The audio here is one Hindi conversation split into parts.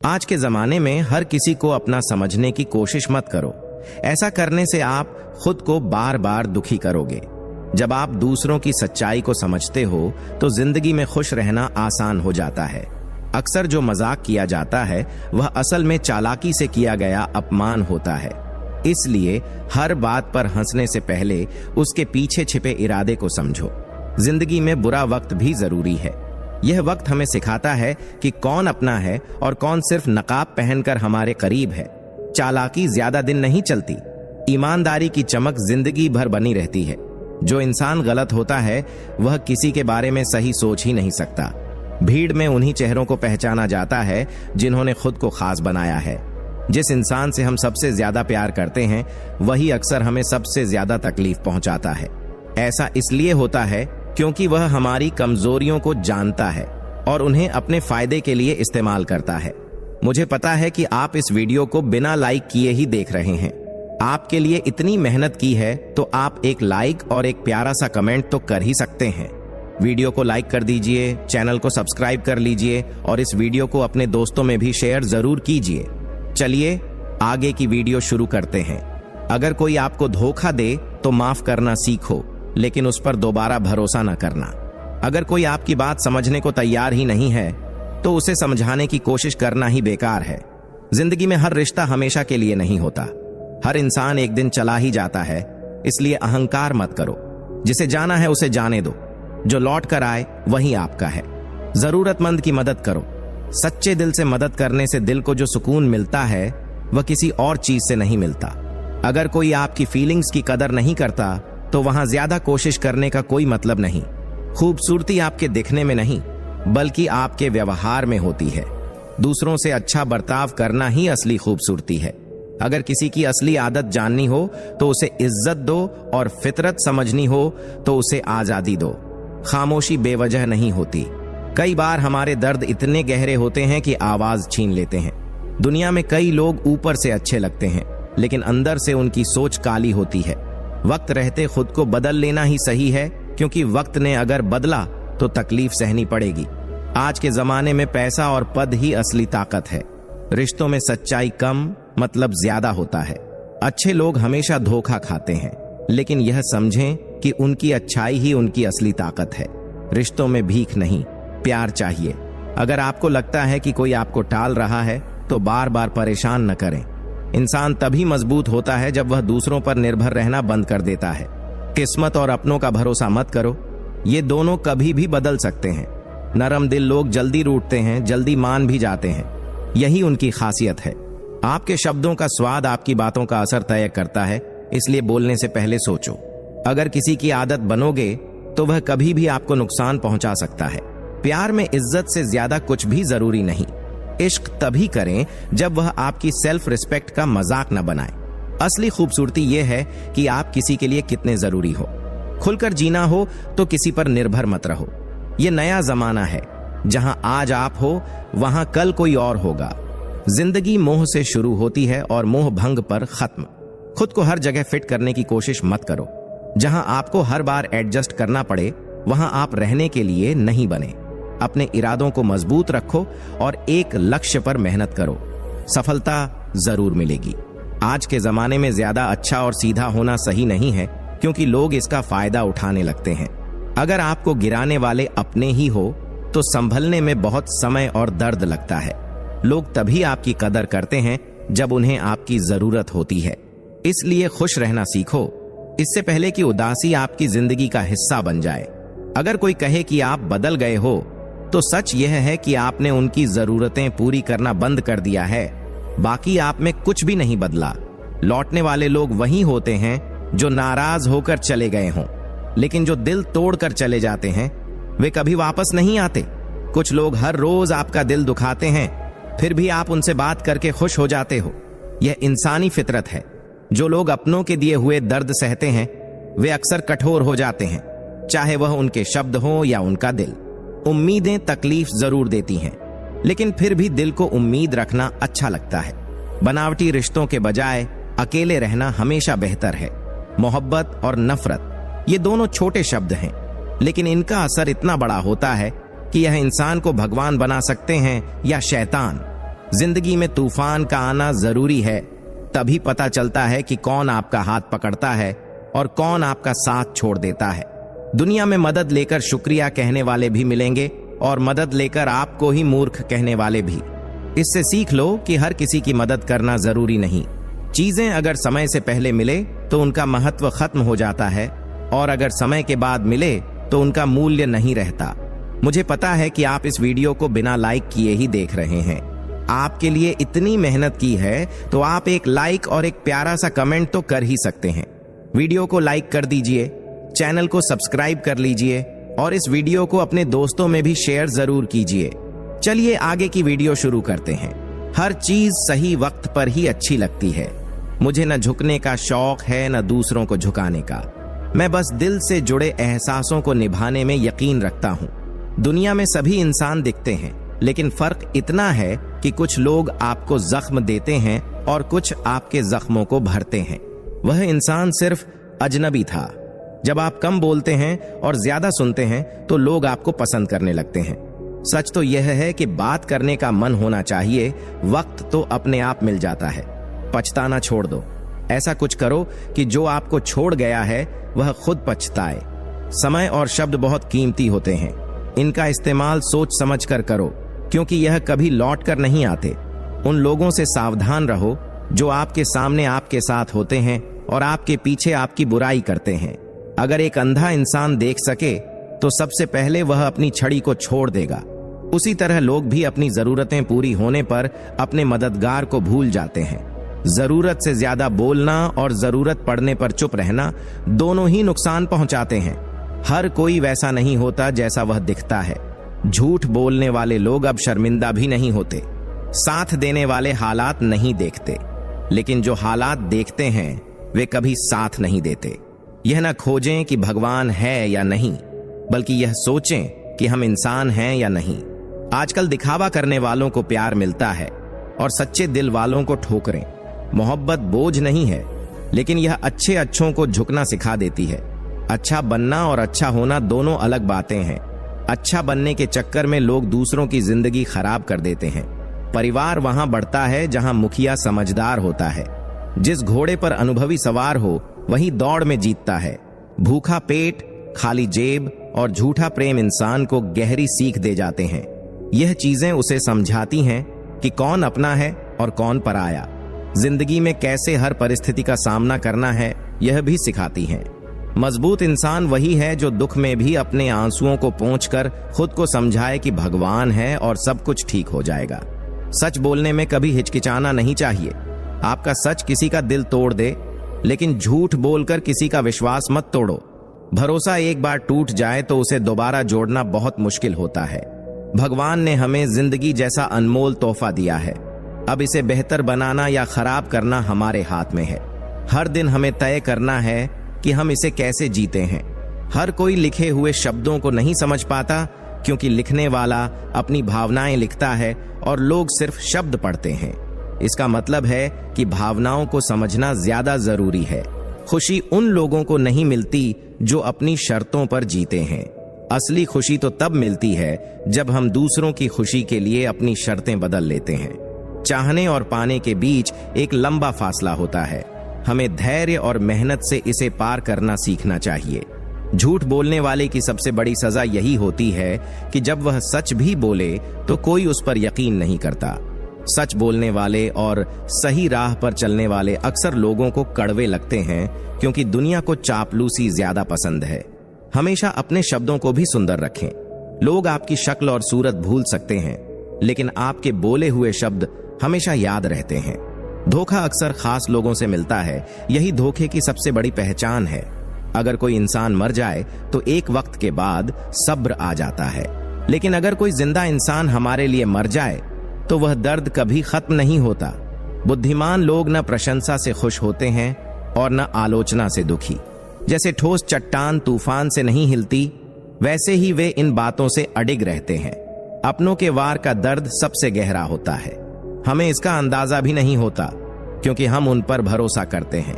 आज के जमाने में हर किसी को अपना समझने की कोशिश मत करो। ऐसा करने से आप खुद को बार बार दुखी करोगे। जब आप दूसरों की सच्चाई को समझते हो तो जिंदगी में खुश रहना आसान हो जाता है। अक्सर जो मजाक किया जाता है वह असल में चालाकी से किया गया अपमान होता है। इसलिए हर बात पर हंसने से पहले उसके पीछे छिपे इरादे को समझो। जिंदगी में बुरा वक्त भी जरूरी है। यह वक्त हमें सिखाता है कि कौन अपना है और कौन सिर्फ नकाब पहनकर हमारे करीब है। चालाकी ज्यादा दिन नहीं चलती, ईमानदारी की चमक जिंदगी भर बनी रहती है। जो इंसान गलत होता है वह किसी के बारे में सही सोच ही नहीं सकता। भीड़ में उन्हीं चेहरों को पहचाना जाता है जिन्होंने खुद को खास बनाया है। जिस इंसान से हम सबसे ज्यादा प्यार करते हैं वही अक्सर हमें सबसे ज्यादा तकलीफ पहुंचाता है। ऐसा इसलिए होता है क्योंकि वह हमारी कमजोरियों को जानता है और उन्हें अपने फायदे के लिए इस्तेमाल करता है। मुझे पता है कि आप इस वीडियो को बिना लाइक किए ही देख रहे हैं। आपके लिए इतनी मेहनत की है तो आप एक लाइक और एक प्यारा सा कमेंट तो कर ही सकते हैं। वीडियो को लाइक कर दीजिए, चैनल को सब्सक्राइब कर लीजिए और इस वीडियो को अपने दोस्तों में भी शेयर जरूर कीजिए। चलिए आगे की वीडियो शुरू करते हैं। अगर कोई आपको धोखा दे तो माफ करना सीखो, लेकिन उस पर दोबारा भरोसा न करना। अगर कोई आपकी बात समझने को तैयार ही नहीं है तो उसे समझाने की कोशिश करना ही बेकार है। जिंदगी में हर रिश्ता हमेशा के लिए नहीं होता। हर इंसान एक दिन चला ही जाता है, इसलिए अहंकार मत करो। जिसे जाना है उसे जाने दो, जो लौट कर आए वही आपका है। जरूरतमंद की मदद करो। सच्चे दिल से मदद करने से दिल को जो सुकून मिलता है वह किसी और चीज से नहीं मिलता। अगर कोई आपकी फीलिंग्स की कदर नहीं करता तो वहां ज्यादा कोशिश करने का कोई मतलब नहीं। खूबसूरती आपके दिखने में नहीं बल्कि आपके व्यवहार में होती है। दूसरों से अच्छा बर्ताव करना ही असली खूबसूरती है। अगर किसी की असली आदत जाननी हो तो उसे इज्जत दो और फितरत समझनी हो तो उसे आजादी दो। खामोशी बेवजह नहीं होती। कई बार हमारे दर्द इतने गहरे होते हैं कि आवाज छीन लेते हैं। दुनिया में कई लोग ऊपर से अच्छे लगते हैं लेकिन अंदर से उनकी सोच काली होती है। वक्त रहते खुद को बदल लेना ही सही है, क्योंकि वक्त ने अगर बदला तो तकलीफ सहनी पड़ेगी। आज के जमाने में पैसा और पद ही असली ताकत है। रिश्तों में सच्चाई कम मतलब ज्यादा होता है। अच्छे लोग हमेशा धोखा खाते हैं, लेकिन यह समझें कि उनकी अच्छाई ही उनकी असली ताकत है। रिश्तों में भीख नहीं, प्यार चाहिए। अगर आपको लगता है कि कोई आपको टाल रहा है तो बार बार परेशान न करें। इंसान तभी मजबूत होता है जब वह दूसरों पर निर्भर रहना बंद कर देता है। किस्मत और अपनों का भरोसा मत करो, ये दोनों कभी भी बदल सकते हैं। नरम दिल लोग जल्दी रूठते हैं, जल्दी मान भी जाते हैं। यही उनकी खासियत है। आपके शब्दों का स्वाद आपकी बातों का असर तय करता है, इसलिए बोलने से पहले सोचो। अगर किसी की आदत बनोगे तो वह कभी भी आपको नुकसान पहुंचा सकता है। प्यार में इज्जत से ज्यादा कुछ भी जरूरी नहीं। इश्क तभी करें जब वह आपकी सेल्फ रिस्पेक्ट का मजाक न बनाए। असली खूबसूरती यह है कि आप किसी के लिए कितने जरूरी हो। खुलकर जीना हो तो किसी पर निर्भर मत रहो। यह नया जमाना है, जहां आज आप हो वहां कल कोई और होगा। जिंदगी मोह से शुरू होती है और मोह भंग पर खत्म। खुद को हर जगह फिट करने की कोशिश मत करो। जहां आपको हर बार एडजस्ट करना पड़े वहां आप रहने के लिए नहीं बने। अपने इरादों को मजबूत रखो और एक लक्ष्य पर मेहनत करो। सफलता जरूर मिलेगी। आज के जमाने में ज्यादा अच्छा और सीधा होना सही नहीं है, क्योंकि लोग इसका फायदा उठाने लगते हैं। अगर आपको गिराने वाले अपने ही हो तो संभलने में बहुत समय और दर्द लगता है। लोग तभी आपकी कदर करते हैं जब उन्हें आपकी जरूरत होती है। इसलिए खुश रहना सीखो, इससे पहले कि उदासी आपकी जिंदगी का हिस्सा बन जाए। अगर कोई कहे कि आप बदल गए हो तो सच यह है कि आपने उनकी जरूरतें पूरी करना बंद कर दिया है। बाकी आप में कुछ भी नहीं बदला। लौटने वाले लोग वही होते हैं जो नाराज होकर चले गए हों, लेकिन जो दिल तोड़कर चले जाते हैं वे कभी वापस नहीं आते। कुछ लोग हर रोज आपका दिल दुखाते हैं, फिर भी आप उनसे बात करके खुश हो जाते हो। यह इंसानी फितरत है। जो लोग अपनों के दिए हुए दर्द सहते हैं वे अक्सर कठोर हो जाते हैं, चाहे वह उनके शब्द हो या उनका दिल। उम्मीदें तकलीफ जरूर देती हैं, लेकिन फिर भी दिल को उम्मीद रखना अच्छा लगता है। बनावटी रिश्तों के बजाय अकेले रहना हमेशा बेहतर है। मोहब्बत और नफरत ये दोनों छोटे शब्द हैं, लेकिन इनका असर इतना बड़ा होता है कि यह इंसान को भगवान बना सकते हैं या शैतान। जिंदगी में तूफान का आना जरूरी है, तभी पता चलता है कि कौन आपका हाथ पकड़ता है और कौन आपका साथ छोड़ देता है। दुनिया में मदद लेकर शुक्रिया कहने वाले भी मिलेंगे और मदद लेकर आपको ही मूर्ख कहने वाले भी। इससे सीख लो कि हर किसी की मदद करना जरूरी नहीं। चीजें अगर समय से पहले मिले तो उनका महत्व खत्म हो जाता है, और अगर समय के बाद मिले तो उनका मूल्य नहीं रहता। मुझे पता है कि आप इस वीडियो को बिना लाइक किए ही देख रहे हैं। आपके लिए इतनी मेहनत की है तो आप एक लाइक और एक प्यारा सा कमेंट तो कर ही सकते हैं। वीडियो को लाइक कर दीजिए, चैनल को सब्सक्राइब कर लीजिए और इस वीडियो को अपने दोस्तों में भी शेयर जरूर कीजिए। चलिए आगे की वीडियो शुरू करते हैं। हर चीज सही वक्त पर ही अच्छी लगती है। मुझे न झुकने का शौक है न दूसरों को झुकाने का। मैं बस दिल से जुड़े एहसासों को निभाने में यकीन रखता हूँ। दुनिया में सभी इंसान दिखते हैं, लेकिन फर्क इतना है कि कुछ लोग आपको जख्म देते हैं और कुछ आपके जख्मों को भरते हैं। वह इंसान सिर्फ अजनबी था। जब आप कम बोलते हैं और ज्यादा सुनते हैं तो लोग आपको पसंद करने लगते हैं। सच तो यह है कि बात करने का मन होना चाहिए, वक्त तो अपने आप मिल जाता है। पछताना छोड़ दो। ऐसा कुछ करो कि जो आपको छोड़ गया है वह खुद पछताए। समय और शब्द बहुत कीमती होते हैं। इनका इस्तेमाल सोच समझ कर करो, क्योंकि यह कभी लौट कर नहीं आते। उन लोगों से सावधान रहो जो आपके सामने आपके साथ होते हैं और आपके पीछे आपकी बुराई करते हैं। अगर एक अंधा इंसान देख सके तो सबसे पहले वह अपनी छड़ी को छोड़ देगा। उसी तरह लोग भी अपनी जरूरतें पूरी होने पर अपने मददगार को भूल जाते हैं। जरूरत से ज्यादा बोलना और जरूरत पड़ने पर चुप रहना दोनों ही नुकसान पहुंचाते हैं। हर कोई वैसा नहीं होता जैसा वह दिखता है। झूठ बोलने वाले लोग अब शर्मिंदा भी नहीं होते। साथ देने वाले हालात नहीं देखते, लेकिन जो हालात देखते हैं वे कभी साथ नहीं देते। यह न खोजें कि भगवान है या नहीं, बल्कि यह सोचें कि हम इंसान हैं या नहीं। आजकल दिखावा करने वालों को प्यार मिलता है और सच्चे दिल वालों को ठोकरें। मोहब्बत बोझ नहीं है, लेकिन यह अच्छे अच्छों को झुकना सिखा देती है। अच्छा बनना और अच्छा होना दोनों अलग बातें हैं। अच्छा बनने के चक्कर में लोग दूसरों की जिंदगी खराब कर देते हैं। परिवार वहां बढ़ता है जहां मुखिया समझदार होता है। जिस घोड़े पर अनुभवी सवार हो वही दौड़ में जीतता है। भूखा पेट, खाली जेब और झूठा प्रेम इंसान को गहरी सीख दे जाते हैं। यह चीजें उसे समझाती हैं कि कौन अपना है और कौन पराया। जिंदगी में कैसे हर परिस्थिति का सामना करना है यह भी सिखाती हैं। मजबूत इंसान वही है जो दुख में भी अपने आंसुओं को पोंछकर खुद को समझाए कि भगवान है और सब कुछ ठीक हो जाएगा। सच बोलने में कभी हिचकिचाना नहीं चाहिए। आपका सच किसी का दिल तोड़ दे, लेकिन झूठ बोलकर किसी का विश्वास मत तोड़ो। भरोसा एक बार टूट जाए तो उसे दोबारा जोड़ना बहुत मुश्किल होता है। भगवान ने हमें जिंदगी जैसा अनमोल तोहफा दिया है। अब इसे बेहतर बनाना या खराब करना हमारे हाथ में है। हर दिन हमें तय करना है कि हम इसे कैसे जीते हैं। हर कोई लिखे हुए शब्दों को नहीं समझ पाता, क्योंकि लिखने वाला अपनी भावनाएं लिखता है और लोग सिर्फ शब्द पढ़ते हैं। इसका मतलब है कि भावनाओं को समझना ज्यादा जरूरी है। खुशी उन लोगों को नहीं मिलती जो अपनी शर्तों पर जीते हैं। असली खुशी तो तब मिलती है जब हम दूसरों की खुशी के लिए अपनी शर्तें बदल लेते हैं। चाहने और पाने के बीच एक लंबा फासला होता है। हमें धैर्य और मेहनत से इसे पार करना सीखना चाहिए। झूठ बोलने वाले की सबसे बड़ी सजा यही होती है कि जब वह सच भी बोले तो कोई उस पर यकीन नहीं करता। सच बोलने वाले और सही राह पर चलने वाले अक्सर लोगों को कड़वे लगते हैं, क्योंकि दुनिया को चापलूसी ज्यादा पसंद है। हमेशा अपने शब्दों को भी सुंदर रखें। लोग आपकी शक्ल और सूरत भूल सकते हैं, लेकिन आपके बोले हुए शब्द हमेशा याद रहते हैं। धोखा अक्सर खास लोगों से मिलता है। यही धोखे की सबसे बड़ी पहचान है। अगर कोई इंसान मर जाए तो एक वक्त के बाद सब्र आ जाता है, लेकिन अगर कोई जिंदा इंसान हमारे लिए मर जाए तो वह दर्द कभी खत्म नहीं होता। बुद्धिमान लोग न प्रशंसा से खुश होते हैं और न आलोचना से दुखी। जैसे ठोस चट्टान तूफान से नहीं हिलती, वैसे ही वे इन बातों से अडिग रहते हैं। अपनों के वार का दर्द सबसे गहरा होता है। हमें इसका अंदाजा भी नहीं होता, क्योंकि हम उन पर भरोसा करते हैं।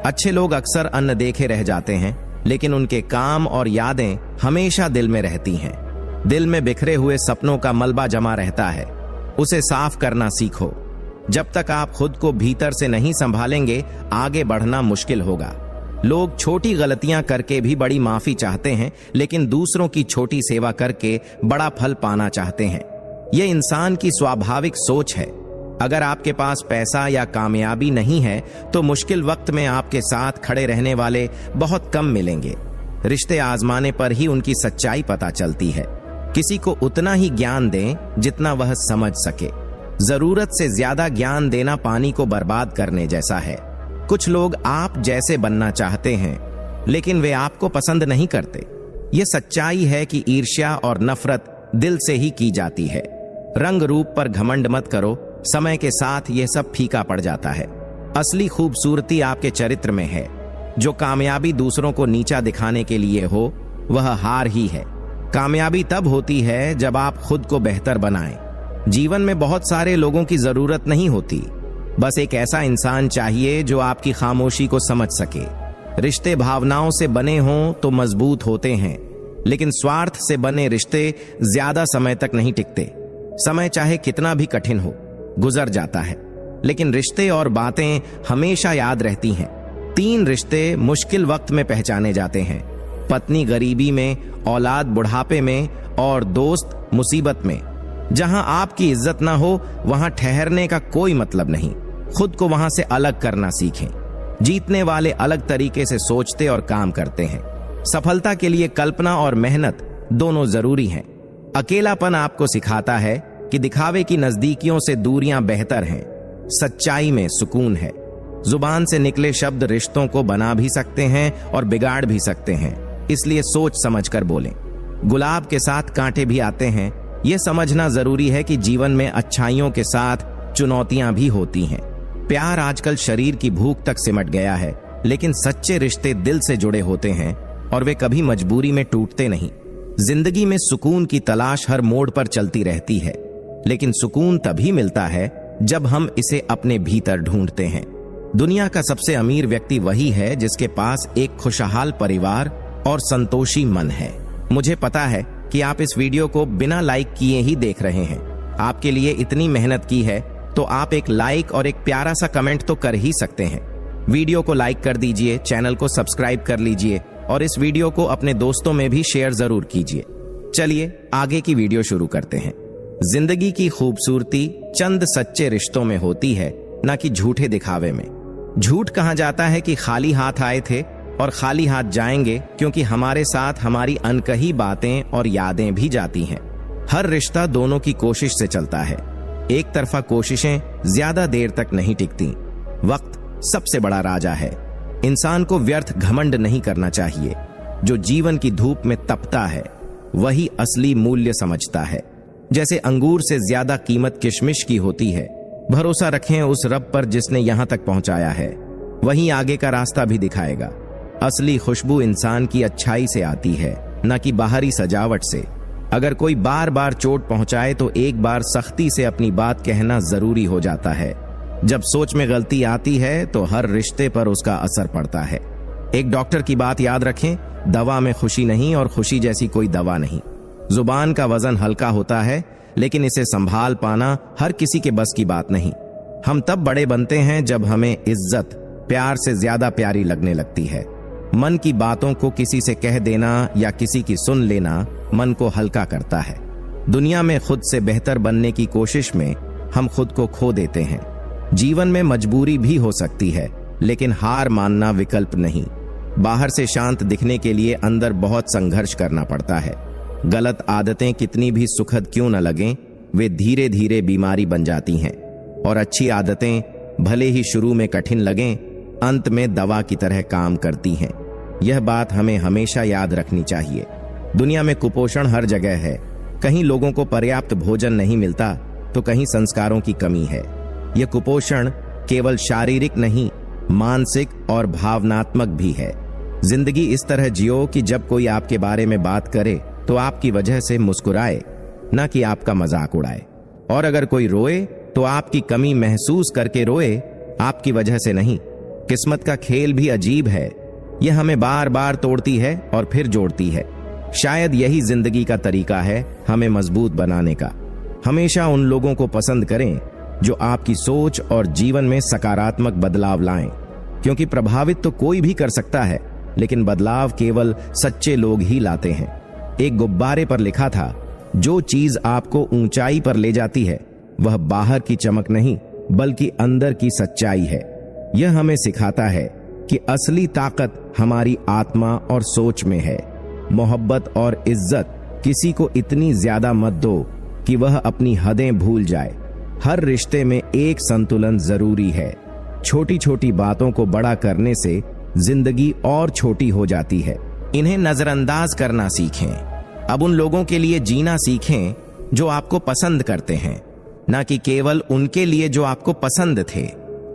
अच्छे लोग अक्सर अनदेखे रह जाते हैं, लेकिन उनके काम और यादें हमेशा दिल में रहती हैं। दिल में बिखरे हुए सपनों का मलबा जमा रहता है। उसे साफ करना सीखो। जब तक आप खुद को भीतर से नहीं संभालेंगे, आगे बढ़ना मुश्किल होगा। लोग छोटी गलतियां करके भी बड़ी माफी चाहते हैं, लेकिन दूसरों की छोटी सेवा करके बड़ा फल पाना चाहते हैं। यह इंसान की स्वाभाविक सोच है। अगर आपके पास पैसा या कामयाबी नहीं है तो मुश्किल वक्त में आपके साथ खड़े रहने वाले बहुत कम मिलेंगे। रिश्ते आजमाने पर ही उनकी सच्चाई पता चलती है। किसी को उतना ही ज्ञान दें जितना वह समझ सके। जरूरत से ज्यादा ज्ञान देना पानी को बर्बाद करने जैसा है। कुछ लोग आप जैसे बनना चाहते हैं, लेकिन वे आपको पसंद नहीं करते। यह सच्चाई है कि ईर्ष्या और नफरत दिल से ही की जाती है। रंग रूप पर घमंड मत करो, समय के साथ यह सब फीका पड़ जाता है। असली खूबसूरती आपके चरित्र में है। जो कामयाबी दूसरों को नीचा दिखाने के लिए हो, वह हार ही है। कामयाबी तब होती है जब आप खुद को बेहतर बनाएं। जीवन में बहुत सारे लोगों की जरूरत नहीं होती, बस एक ऐसा इंसान चाहिए जो आपकी खामोशी को समझ सके। रिश्ते भावनाओं से बने हों तो मजबूत होते हैं, लेकिन स्वार्थ से बने रिश्ते ज्यादा समय तक नहीं टिकते। समय चाहे कितना भी कठिन हो, गुजर जाता है, लेकिन रिश्ते और बातें हमेशा याद रहती हैं। 3 रिश्ते मुश्किल वक्त में पहचाने जाते हैं: पत्नी गरीबी में, औलाद बुढ़ापे में और दोस्त मुसीबत में। जहां आपकी इज्जत ना हो, वहां ठहरने का कोई मतलब नहीं। खुद को वहां से अलग करना सीखें। जीतने वाले अलग तरीके से सोचते और काम करते हैं। सफलता के लिए कल्पना और मेहनत दोनों जरूरी हैं। अकेलापन आपको सिखाता है कि दिखावे की नजदीकियों से दूरियां बेहतर हैं। सच्चाई में सुकून है। जुबान से निकले शब्द रिश्तों को बना भी सकते हैं और बिगाड़ भी सकते हैं, इसलिए सोच समझकर बोलें। गुलाब के साथ कांटे भी आते हैं। यह समझना जरूरी है कि जीवन में अच्छाइयों के साथ चुनौतियां भी होती हैं। प्यार आजकल शरीर की भूख तक सिमट गया है, लेकिन सच्चे रिश्ते दिल से जुड़े होते हैं और वे कभी मजबूरी में टूटते नहीं। जिंदगी में सुकून की तलाश हर मोड़ पर चलती रहती है, लेकिन सुकून तभी मिलता है जब हम इसे अपने भीतर ढूंढते हैं। दुनिया का सबसे अमीर व्यक्ति वही है जिसके पास एक खुशहाल परिवार और संतोषी मन है। मुझे पता है कि आप इस वीडियो को बिना लाइक किए ही देख रहे हैं। आपके लिए इतनी मेहनत की है तो आप एक लाइक और एक प्यारा सा कमेंट तो कर ही सकते हैं। वीडियो को लाइक कर दीजिए, चैनल को सब्सक्राइब कर लीजिए और इस वीडियो को अपने दोस्तों में भी शेयर जरूर कीजिए। चलिए आगे की वीडियो शुरू करते हैं। जिंदगी की खूबसूरती चंद सच्चे रिश्तों में होती है, न कि झूठे दिखावे में। झूठ कहा जाता है कि खाली हाथ आए थे और खाली हाथ जाएंगे, क्योंकि हमारे साथ हमारी अनकही बातें और यादें भी जाती हैं। हर रिश्ता दोनों की कोशिश से चलता है। एक तरफा कोशिशें ज्यादा देर तक नहीं टिकती। वक्त सबसे बड़ा राजा है। इंसान को व्यर्थ घमंड नहीं करना चाहिए। जो जीवन की धूप में तपता है वही असली मूल्य समझता है। जैसे अंगूर से ज्यादा कीमत किशमिश की होती है। भरोसा रखें उस रब पर जिसने यहां तक पहुंचाया है, वहीं आगे का रास्ता भी दिखाएगा। असली खुशबू इंसान की अच्छाई से आती है, न कि बाहरी सजावट से। अगर कोई बार बार चोट पहुंचाए तो एक बार सख्ती से अपनी बात कहना जरूरी हो जाता है। जब सोच में गलती आती है तो हर रिश्ते पर उसका असर पड़ता है। एक डॉक्टर की बात याद रखें, दवा में खुशी नहीं और खुशी जैसी कोई दवा नहीं। जुबान का वजन हल्का होता है, लेकिन इसे संभाल पाना हर किसी के बस की बात नहीं। हम तब बड़े बनते हैं जब हमें इज्जत प्यार से ज्यादा प्यारी लगने लगती है। मन की बातों को किसी से कह देना या किसी की सुन लेना मन को हल्का करता है। दुनिया में खुद से बेहतर बनने की कोशिश में हम खुद को खो देते हैं। जीवन में मजबूरी भी हो सकती है, लेकिन हार मानना विकल्प नहीं। बाहर से शांत दिखने के लिए अंदर बहुत संघर्ष करना पड़ता है। गलत आदतें कितनी भी सुखद क्यों न लगें, वे धीरे धीरे बीमारी बन जाती हैं। और अच्छी आदतें भले ही शुरू में कठिन लगें, अंत में दवा की तरह काम करती हैं। यह बात हमें हमेशा याद रखनी चाहिए। दुनिया में कुपोषण हर जगह है। कहीं लोगों को पर्याप्त भोजन नहीं मिलता तो कहीं संस्कारों की कमी है। यह कुपोषण केवल शारीरिक नहीं, मानसिक और भावनात्मक भी है। जिंदगी इस तरह जियो कि जब कोई आपके बारे में बात करे तो आपकी वजह से मुस्कुराए, न कि आपका मजाक उड़ाए। और अगर कोई रोए तो आपकी कमी महसूस करके रोए, आपकी वजह से नहीं। किस्मत का खेल भी अजीब है। यह हमें बार बार तोड़ती है और फिर जोड़ती है। शायद यही जिंदगी का तरीका है हमें मजबूत बनाने का। हमेशा उन लोगों को पसंद करें जो आपकी सोच और जीवन में सकारात्मक बदलाव लाएं, क्योंकि प्रभावित तो कोई भी कर सकता है, लेकिन बदलाव केवल सच्चे लोग ही लाते हैं। एक गुब्बारे पर लिखा था, जो चीज आपको ऊंचाई पर ले जाती है वह बाहर की चमक नहीं बल्कि अंदर की सच्चाई है। यह हमें सिखाता है कि असली ताकत हमारी आत्मा और सोच में है। मोहब्बत और इज्जत किसी को इतनी ज्यादा मत दो कि वह अपनी हदें भूल जाए। हर रिश्ते में एक संतुलन जरूरी है। छोटी छोटी बातों को बड़ा करने से जिंदगी और छोटी हो जाती है। इन्हें नजरअंदाज करना सीखें। अब उन लोगों के लिए जीना सीखें जो आपको पसंद करते हैं, ना कि केवल उनके लिए जो आपको पसंद थे।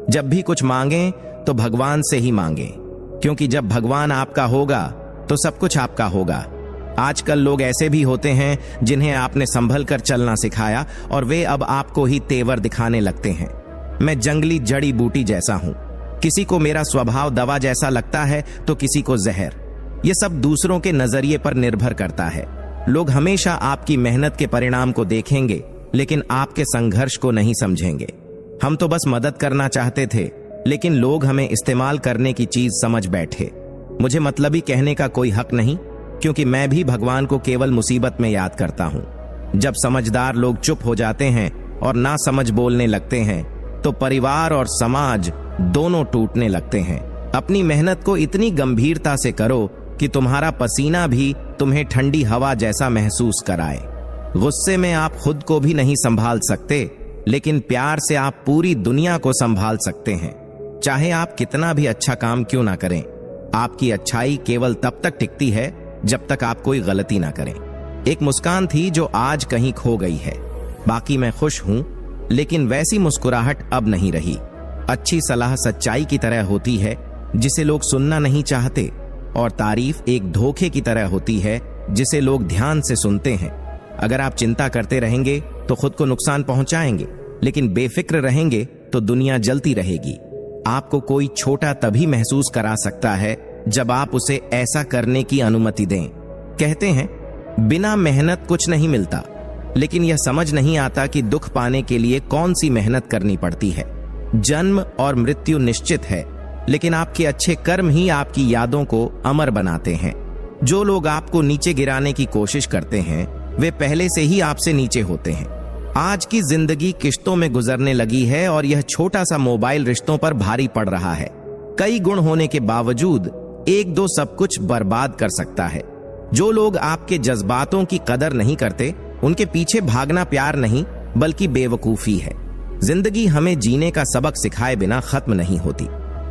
जब भी कुछ मांगें तो भगवान से ही मांगें, क्योंकि जब भगवान आपका होगा तो सब कुछ आपका होगा। आजकल लोग ऐसे भी होते हैं जिन्हें आपने संभल कर चलना सिखाया और वे अब आपको ही तेवर दिखाने लगते हैं। मैं जंगली जड़ी बूटी जैसा हूं, किसी को मेरा स्वभाव दवा जैसा लगता है तो किसी को जहर। ये सब दूसरों के नजरिए पर निर्भर करता है। लोग हमेशा आपकी मेहनत के परिणाम को देखेंगे, लेकिन आपके संघर्ष को नहीं समझेंगे। हम तो बस मदद करना चाहते थे, लेकिन लोग हमें इस्तेमाल करने की चीज समझ बैठे। मुझे मतलबी कहने का कोई हक नहीं, क्योंकि मैं भी भगवान को केवल मुसीबत में याद करता हूं। जब समझदार लोग चुप हो जाते हैं और ना समझ बोलने लगते हैं, तो परिवार और समाज दोनों टूटने लगते हैं। अपनी मेहनत को इतनी गंभीरता से करो कि तुम्हारा पसीना भी तुम्हें ठंडी हवा जैसा महसूस कराए। गुस्से में आप खुद को भी नहीं संभाल सकते, लेकिन प्यार से आप पूरी दुनिया को संभाल सकते हैं। चाहे आप कितना भी अच्छा काम क्यों ना करें, आपकी अच्छाई केवल तब तक टिकती है जब तक आप कोई गलती ना करें। एक मुस्कान थी जो आज कहीं खो गई है। बाकी मैं खुश हूं, लेकिन वैसी मुस्कुराहट अब नहीं रही। अच्छी सलाह सच्चाई की तरह होती है जिसे लोग सुनना नहीं चाहते, और तारीफ एक धोखे की तरह होती है जिसे लोग ध्यान से सुनते हैं। अगर आप चिंता करते रहेंगे तो खुद को नुकसान पहुंचाएंगे, लेकिन बेफिक्र रहेंगे तो दुनिया जलती रहेगी। आपको कोई छोटा तभी महसूस करा सकता है जब आप उसे ऐसा करने की अनुमति दें। कहते हैं बिना मेहनत कुछ नहीं मिलता, लेकिन यह समझ नहीं आता कि दुख पाने के लिए कौन सी मेहनत करनी पड़ती है। जन्म और मृत्यु निश्चित है, लेकिन आपके अच्छे कर्म ही आपकी यादों को अमर बनाते हैं। जो लोग आपको नीचे गिराने की कोशिश करते हैं, वे पहले से ही आपसे नीचे होते हैं। आज की जिंदगी किश्तों में गुजरने लगी है और यह छोटा सा मोबाइल रिश्तों पर भारी पड़ रहा है। कई गुण होने के बावजूद एक दो सब कुछ बर्बाद कर सकता है। जो लोग आपके जज्बातों की कदर नहीं करते, उनके पीछे भागना प्यार नहीं बल्कि बेवकूफी है। जिंदगी हमें जीने का सबक सिखाए बिना खत्म नहीं होती।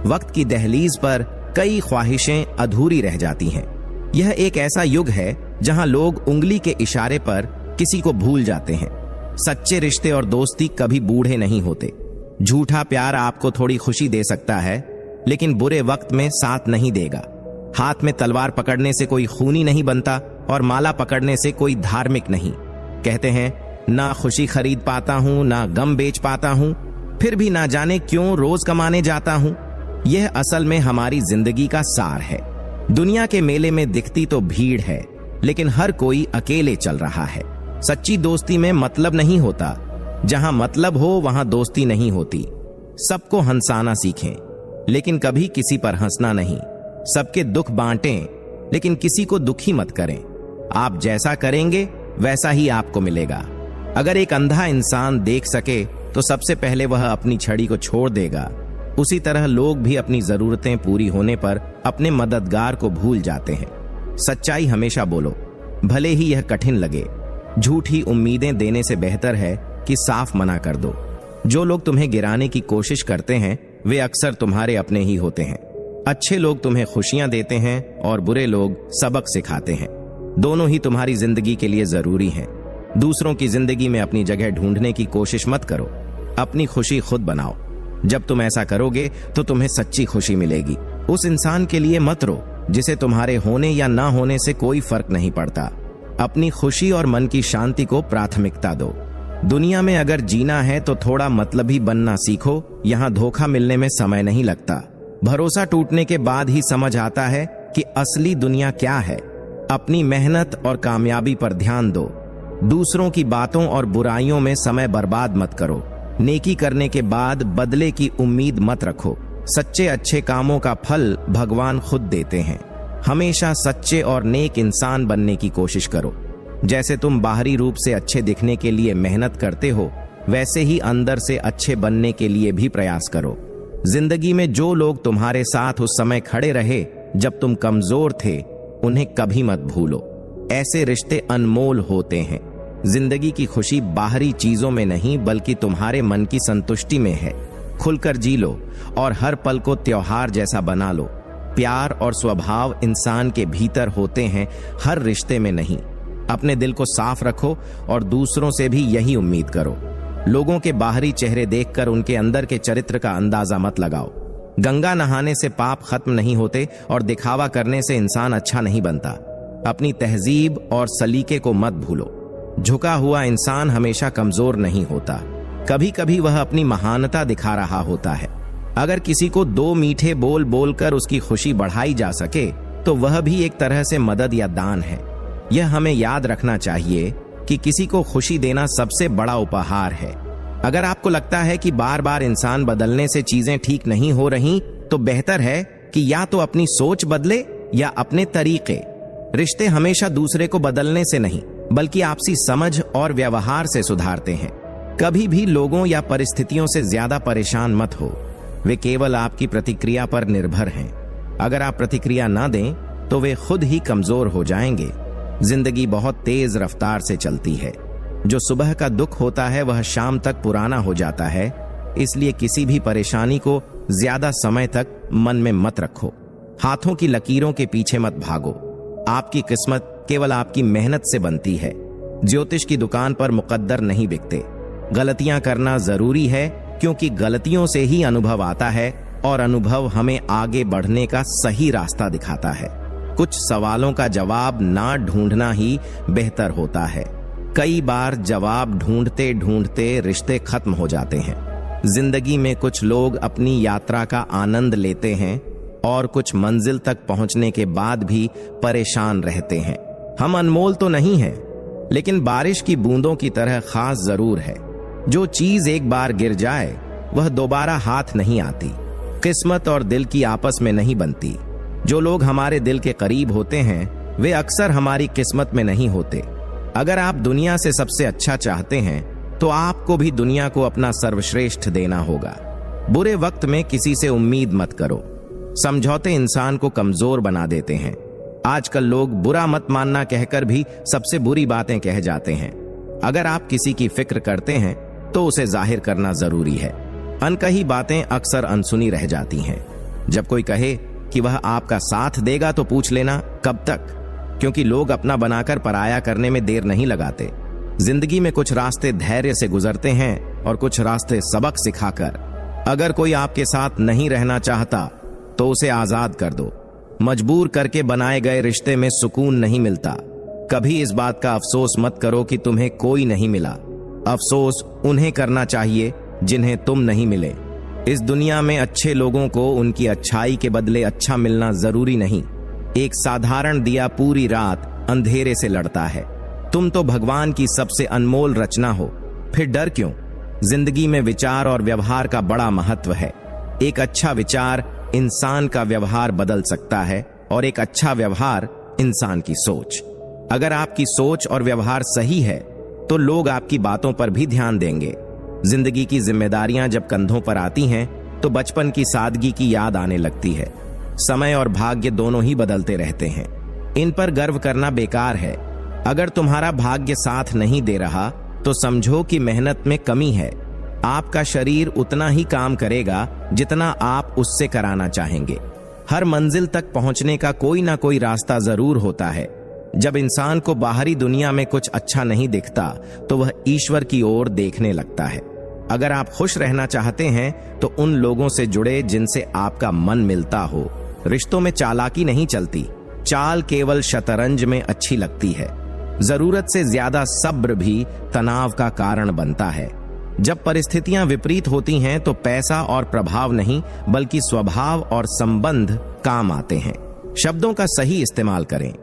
वक्त की दहलीज पर कई ख्वाहिशें अधूरी रह जाती हैं। यह एक ऐसा युग है जहां लोग उंगली के इशारे पर किसी को भूल जाते हैं। सच्चे रिश्ते और दोस्ती कभी बूढ़े नहीं होते। झूठा प्यार आपको थोड़ी खुशी दे सकता है, लेकिन बुरे वक्त में साथ नहीं देगा। हाथ में तलवार पकड़ने से कोई खूनी नहीं बनता और माला पकड़ने से कोई धार्मिक नहीं। कहते हैं ना खुशी खरीद पाता हूं, ना गम बेच पाता हूं, फिर भी ना जाने क्यों रोज कमाने जाता हूं। यह असल में हमारी जिंदगी का सार है। दुनिया के मेले में दिखती तो भीड़ है, लेकिन हर कोई अकेले चल रहा है। सच्ची दोस्ती में मतलब नहीं होता। जहां मतलब हो वहां दोस्ती नहीं होती। सबको हंसाना सीखें, लेकिन कभी किसी पर हंसना नहीं। सबके दुख बांटें, लेकिन किसी को दुखी मत करें। आप जैसा करेंगे वैसा ही आपको मिलेगा। अगर एक अंधा इंसान देख सके तो सबसे पहले वह अपनी छड़ी को छोड़ देगा। उसी तरह लोग भी अपनी जरूरतें पूरी होने पर अपने मददगार को भूल जाते हैं। सच्चाई हमेशा बोलो, भले ही यह कठिन लगे। झूठी उम्मीदें देने से बेहतर है कि साफ मना कर दो। जो लोग तुम्हें गिराने की कोशिश करते हैं, वे अक्सर तुम्हारे अपने ही होते हैं। अच्छे लोग तुम्हें खुशियां देते हैं और बुरे लोग सबक सिखाते हैं। दोनों ही तुम्हारी जिंदगी के लिए जरूरी हैं। दूसरों की जिंदगी में अपनी जगह ढूंढने की कोशिश मत करो। अपनी खुशी खुद बनाओ। जब तुम ऐसा करोगे तो तुम्हें सच्ची खुशी मिलेगी। उस इंसान के लिए मत रो जिसे तुम्हारे होने या ना होने से कोई फर्क नहीं पड़ता। अपनी खुशी और मन की शांति को प्राथमिकता दो। दुनिया में अगर जीना है तो थोड़ा मतलबी बनना सीखो। यहाँ धोखा मिलने में समय नहीं लगता। भरोसा टूटने के बाद ही समझ आता है कि असली दुनिया क्या है। अपनी मेहनत और कामयाबी पर ध्यान दो। दूसरों की बातों और बुराइयों में समय बर्बाद मत करो। नेकी करने के बाद बदले की उम्मीद मत रखो। सच्चे अच्छे कामों का फल भगवान खुद देते हैं। हमेशा सच्चे और नेक इंसान बनने की कोशिश करो। जैसे तुम बाहरी रूप से अच्छे दिखने के लिए मेहनत करते हो, वैसे ही अंदर से अच्छे बनने के लिए भी प्रयास करो। जिंदगी में जो लोग तुम्हारे साथ उस समय खड़े रहे जब तुम कमजोर थे, उन्हें कभी मत भूलो। ऐसे रिश्ते अनमोल होते हैं। जिंदगी की खुशी बाहरी चीजों में नहीं बल्कि तुम्हारे मन की संतुष्टि में है। खुलकर जी लो और हर पल को त्योहार जैसा बना लो। प्यार और स्वभाव इंसान के भीतर होते हैं, हर रिश्ते में नहीं। अपने दिल को साफ रखो और दूसरों से भी यही उम्मीद करो। लोगों के बाहरी चेहरे देखकर उनके अंदर के चरित्र का अंदाजा मत लगाओ। गंगा नहाने से पाप खत्म नहीं होते और दिखावा करने से इंसान अच्छा नहीं बनता। अपनी तहजीब और सलीके को मत भूलो। झुका हुआ इंसान हमेशा कमजोर नहीं होता, कभी कभी वह अपनी महानता दिखा रहा होता है। अगर किसी को 2 मीठे बोल बोलकर उसकी खुशी बढ़ाई जा सके तो वह भी एक तरह से मदद या दान है। यह हमें याद रखना चाहिए कि किसी को खुशी देना सबसे बड़ा उपहार है। अगर आपको लगता है कि बार बार इंसान बदलने से चीजें ठीक नहीं हो रही, तो बेहतर है कि या तो अपनी सोच बदले या अपने तरीके। रिश्ते हमेशा दूसरे को बदलने से नहीं बल्कि आपसी समझ और व्यवहार से सुधारते हैं। कभी भी लोगों या परिस्थितियों से ज्यादा परेशान मत हो। वे केवल आपकी प्रतिक्रिया पर निर्भर हैं। अगर आप प्रतिक्रिया ना दें तो वे खुद ही कमजोर हो जाएंगे। जिंदगी बहुत तेज रफ्तार से चलती है। जो सुबह का दुख होता है वह शाम तक पुराना हो जाता है। इसलिए किसी भी परेशानी को ज्यादा समय तक मन में मत रखो। हाथों की लकीरों के पीछे मत भागो। आपकी किस्मत केवल आपकी मेहनत से बनती है। ज्योतिष की दुकान पर मुकद्दर नहीं बिकते। गलतियां करना जरूरी है क्योंकि गलतियों से ही अनुभव आता है और अनुभव हमें आगे बढ़ने का सही रास्ता दिखाता है। कुछ सवालों का जवाब ना ढूंढना ही बेहतर होता है। कई बार जवाब ढूंढते ढूंढते रिश्ते खत्म हो जाते हैं। जिंदगी में कुछ लोग अपनी यात्रा का आनंद लेते हैं और कुछ मंजिल तक पहुंचने के बाद भी परेशान रहते हैं। हम अनमोल तो नहीं हैं, लेकिन बारिश की बूंदों की तरह खास जरूर है। जो चीज एक बार गिर जाए वह दोबारा हाथ नहीं आती। किस्मत और दिल की आपस में नहीं बनती। जो लोग हमारे दिल के करीब होते हैं वे अक्सर हमारी किस्मत में नहीं होते। अगर आप दुनिया से सबसे अच्छा चाहते हैं तो आपको भी दुनिया को अपना सर्वश्रेष्ठ देना होगा। बुरे वक्त में किसी से उम्मीद मत करो। समझौते इंसान को कमजोर बना देते हैं। आजकल लोग बुरा मत मानना कहकर भी सबसे बुरी बातें कह जाते हैं। अगर आप किसी की फिक्र करते हैं तो उसे जाहिर करना जरूरी है। अनकही बातें अक्सर अनसुनी रह जाती हैं। जब कोई कहे कि वह आपका साथ देगा तो पूछ लेना कब तक, क्योंकि लोग अपना बनाकर पराया करने में देर नहीं लगाते। जिंदगी में कुछ रास्ते धैर्य से गुजरते हैं और कुछ रास्ते सबक सिखाकर। अगर कोई आपके साथ नहीं रहना चाहता तो उसे आजाद कर दो। मजबूर करके बनाए गए रिश्ते में सुकून नहीं मिलता। कभी इस बात का अफसोस मत करो कि तुम्हें कोई नहीं मिला। अफसोस उन्हें करना चाहिए जिन्हें तुम नहीं मिले। इस दुनिया में अच्छे लोगों को उनकी अच्छाई के बदले अच्छा मिलना जरूरी नहीं। एक साधारण दिया पूरी रात अंधेरे से लड़ता है। तुम तो भगवान की सबसे अनमोल रचना हो, फिर डर क्यों? जिंदगी में विचार और व्यवहार का बड़ा महत्व है। एक अच्छा विचार इंसान का व्यवहार बदल सकता है और एक अच्छा व्यवहार इंसान की सोच। अगर आपकी सोच और व्यवहार सही है तो लोग आपकी बातों पर भी ध्यान देंगे। जिंदगी की जिम्मेदारियां जब कंधों पर आती हैं तो बचपन की सादगी की याद आने लगती है। समय और भाग्य दोनों ही बदलते रहते हैं। इन पर गर्व करना बेकार है। अगर तुम्हारा भाग्य साथ नहीं दे रहा तो समझो कि मेहनत में कमी है। आपका शरीर उतना ही काम करेगा जितना आप उससे कराना चाहेंगे। हर मंजिल तक पहुंचने का कोई ना कोई रास्ता जरूर होता है। जब इंसान को बाहरी दुनिया में कुछ अच्छा नहीं दिखता तो वह ईश्वर की ओर देखने लगता है। अगर आप खुश रहना चाहते हैं तो उन लोगों से जुड़े जिनसे आपका मन मिलता हो। रिश्तों में चालाकी नहीं चलती, चाल केवल शतरंज में अच्छी लगती है। जरूरत से ज्यादा सब्र भी तनाव का कारण बनता है। जब परिस्थितियां विपरीत होती हैं तो पैसा और प्रभाव नहीं बल्कि स्वभाव और संबंध काम आते हैं। शब्दों का सही इस्तेमाल करें।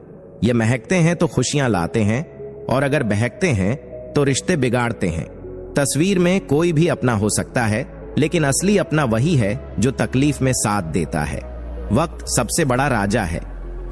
ये महकते हैं तो खुशियां लाते हैं, और अगर बहकते हैं तो रिश्ते बिगाड़ते हैं। तस्वीर में कोई भी अपना हो सकता है, लेकिन असली अपना वही है जो तकलीफ में साथ देता है। वक्त सबसे बड़ा राजा है।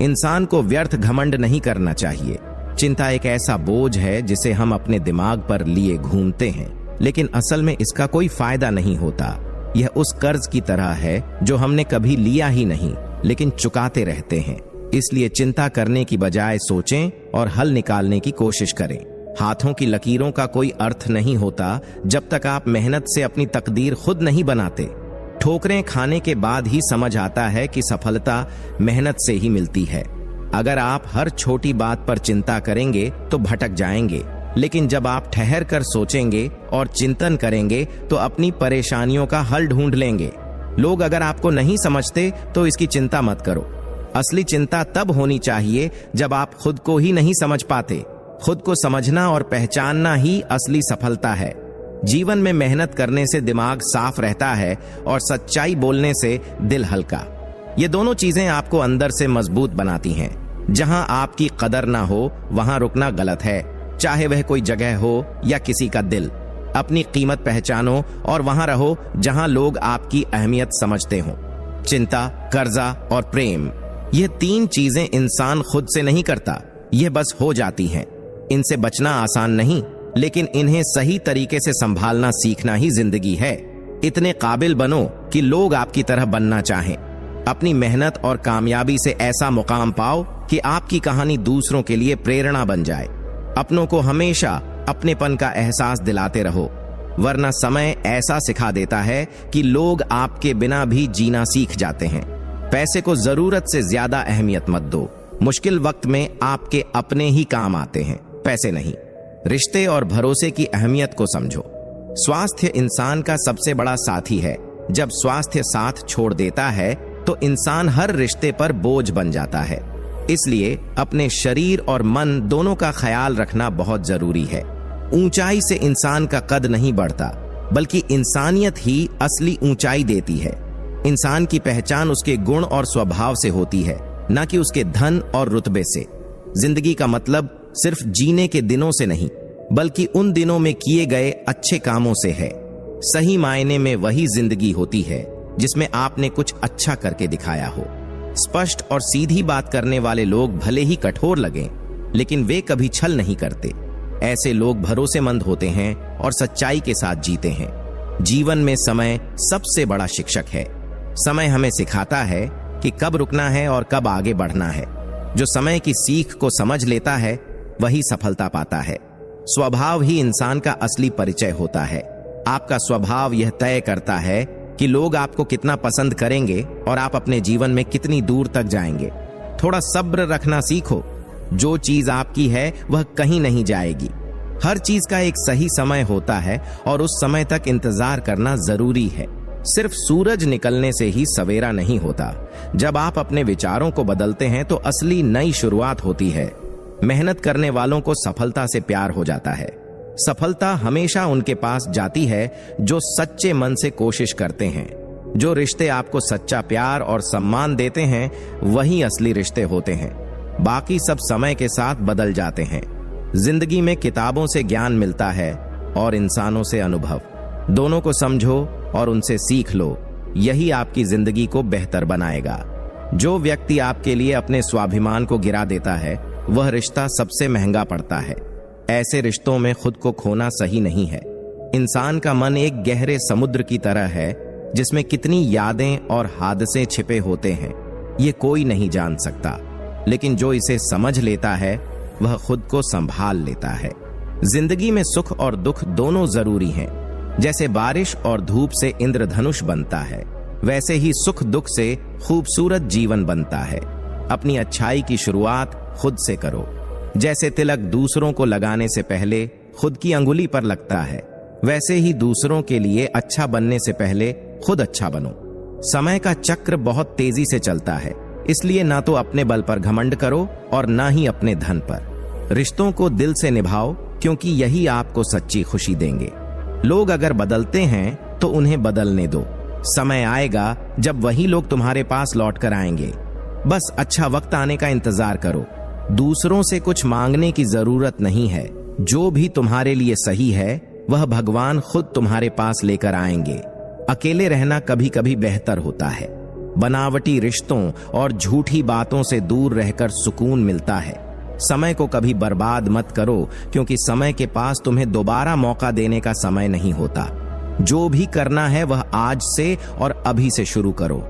इंसान को व्यर्थ घमंड नहीं करना चाहिए। चिंता एक ऐसा बोझ है जिसे हम अपने दिमाग पर लिए घूमते हैं, लेकिन असल में इसका कोई फायदा नहीं होता। यह उस कर्ज की तरह है जो हमने कभी लिया ही नहीं, लेकिन चुकाते रहते हैं। इसलिए चिंता करने की बजाय सोचें और हल निकालने की कोशिश करें। हाथों की लकीरों का कोई अर्थ नहीं होता जब तक आप मेहनत से अपनी तकदीर खुद नहीं बनाते। ठोकरें खाने के बाद ही समझ आता है कि सफलता मेहनत से ही मिलती है। अगर आप हर छोटी बात पर चिंता करेंगे तो भटक जाएंगे, लेकिन जब आप ठहर कर सोचेंगे और चिंतन करेंगे तो अपनी परेशानियों का हल ढूंढ लेंगे। लोग अगर आपको नहीं समझते तो इसकी चिंता मत करो। असली चिंता तब होनी चाहिए जब आप खुद को ही नहीं समझ पाते। खुद को समझना और पहचानना ही असली सफलता है। जीवन में मेहनत करने से दिमाग साफ रहता है और सच्चाई बोलने से दिल हल्का। ये दोनों चीजें आपको अंदर से मजबूत बनाती हैं। जहां आपकी कदर ना हो वहां रुकना गलत है, चाहे वह कोई जगह हो या किसी का दिल। अपनी कीमत पहचानो और वहां रहो जहां लोग आपकी अहमियत समझते हो। चिंता, कर्जा और प्रेम, ये 3 चीजें इंसान खुद से नहीं करता, ये बस हो जाती हैं। इनसे बचना आसान नहीं, लेकिन इन्हें सही तरीके से संभालना सीखना ही जिंदगी है। इतने काबिल बनो कि लोग आपकी तरह बनना चाहें। अपनी मेहनत और कामयाबी से ऐसा मुकाम पाओ कि आपकी कहानी दूसरों के लिए प्रेरणा बन जाए। अपनों को हमेशा अपनेपन का एहसास दिलाते रहो, वरना समय ऐसा सिखा देता है कि लोग आपके बिना भी जीना सीख जाते हैं। पैसे को जरूरत से ज्यादा अहमियत मत दो। मुश्किल वक्त में आपके अपने ही काम आते हैं, पैसे नहीं। रिश्ते और भरोसे की अहमियत को समझो। स्वास्थ्य इंसान का सबसे बड़ा साथी है। जब स्वास्थ्य साथ छोड़ देता है तो इंसान हर रिश्ते पर बोझ बन जाता है। इसलिए अपने शरीर और मन दोनों का ख्याल रखना बहुत जरूरी है। ऊंचाई से इंसान का कद नहीं बढ़ता, बल्कि इंसानियत ही असली ऊंचाई देती है। इंसान की पहचान उसके गुण और स्वभाव से होती है, न कि उसके धन और रुतबे से। जिंदगी का मतलब सिर्फ जीने के दिनों से नहीं, बल्कि उन दिनों में किए गए अच्छे कामों से है। सही मायने में वही जिंदगी होती है जिसमें आपने कुछ अच्छा करके दिखाया हो। स्पष्ट और सीधी बात करने वाले लोग भले ही कठोर लगें, लेकिन वे कभी छल नहीं करते। ऐसे लोग भरोसेमंद होते हैं और सच्चाई के साथ जीते हैं। जीवन में समय सबसे बड़ा शिक्षक है। समय हमें सिखाता है कि कब रुकना है और कब आगे बढ़ना है। जो समय की सीख को समझ लेता है वही सफलता पाता है। स्वभाव ही इंसान का असली परिचय होता है। आपका स्वभाव यह तय करता है कि लोग आपको कितना पसंद करेंगे और आप अपने जीवन में कितनी दूर तक जाएंगे। थोड़ा सब्र रखना सीखो। जो चीज आपकी है वह कहीं नहीं जाएगी। हर चीज का एक सही समय होता है और उस समय तक इंतजार करना जरूरी है। सिर्फ सूरज निकलने से ही सवेरा नहीं होता। जब आप अपने विचारों को बदलते हैं तो असली नई शुरुआत होती है। मेहनत करने वालों को सफलता से प्यार हो जाता है। सफलता हमेशा उनके पास जाती है जो सच्चे मन से कोशिश करते हैं। जो रिश्ते आपको सच्चा प्यार और सम्मान देते हैं वही असली रिश्ते होते हैं। बाकी सब समय के साथ बदल जाते हैं। जिंदगी में किताबों से ज्ञान मिलता है और इंसानों से अनुभव। दोनों को समझो और उनसे सीख लो। यही आपकी जिंदगी को बेहतर बनाएगा। जो व्यक्ति आपके लिए अपने स्वाभिमान को गिरा देता है वह रिश्ता सबसे महंगा पड़ता है। ऐसे रिश्तों में खुद को खोना सही नहीं है। इंसान का मन एक गहरे समुद्र की तरह है जिसमें कितनी यादें और हादसे छिपे होते हैं ये कोई नहीं जान सकता, लेकिन जो इसे समझ लेता है वह खुद को संभाल लेता है। जिंदगी में सुख और दुख दोनों जरूरी हैं। जैसे बारिश और धूप से इंद्रधनुष बनता है, वैसे ही सुख दुख से खूबसूरत जीवन बनता है। अपनी अच्छाई की शुरुआत खुद से करो। जैसे तिलक दूसरों को लगाने से पहले खुद की अंगुली पर लगता है, वैसे ही दूसरों के लिए अच्छा बनने से पहले खुद अच्छा बनो। समय का चक्र बहुत तेजी से चलता है, इसलिए ना तो अपने बल पर घमंड करो और ना ही अपने धन पर। रिश्तों को दिल से निभाओ, क्योंकि यही आपको सच्ची खुशी देंगे। लोग अगर बदलते हैं तो उन्हें बदलने दो। समय आएगा जब वही लोग तुम्हारे पास लौट कर आएंगे। बस अच्छा वक्त आने का इंतजार करो। दूसरों से कुछ मांगने की जरूरत नहीं है। जो भी तुम्हारे लिए सही है वह भगवान खुद तुम्हारे पास लेकर आएंगे। अकेले रहना कभी कभी बेहतर होता है। बनावटी रिश्तों और झूठी बातों से दूर रहकर सुकून मिलता है। समय को कभी बर्बाद मत करो, क्योंकि समय के पास तुम्हें दोबारा मौका देने का समय नहीं होता। जो भी करना है वह आज से और अभी से शुरू करो।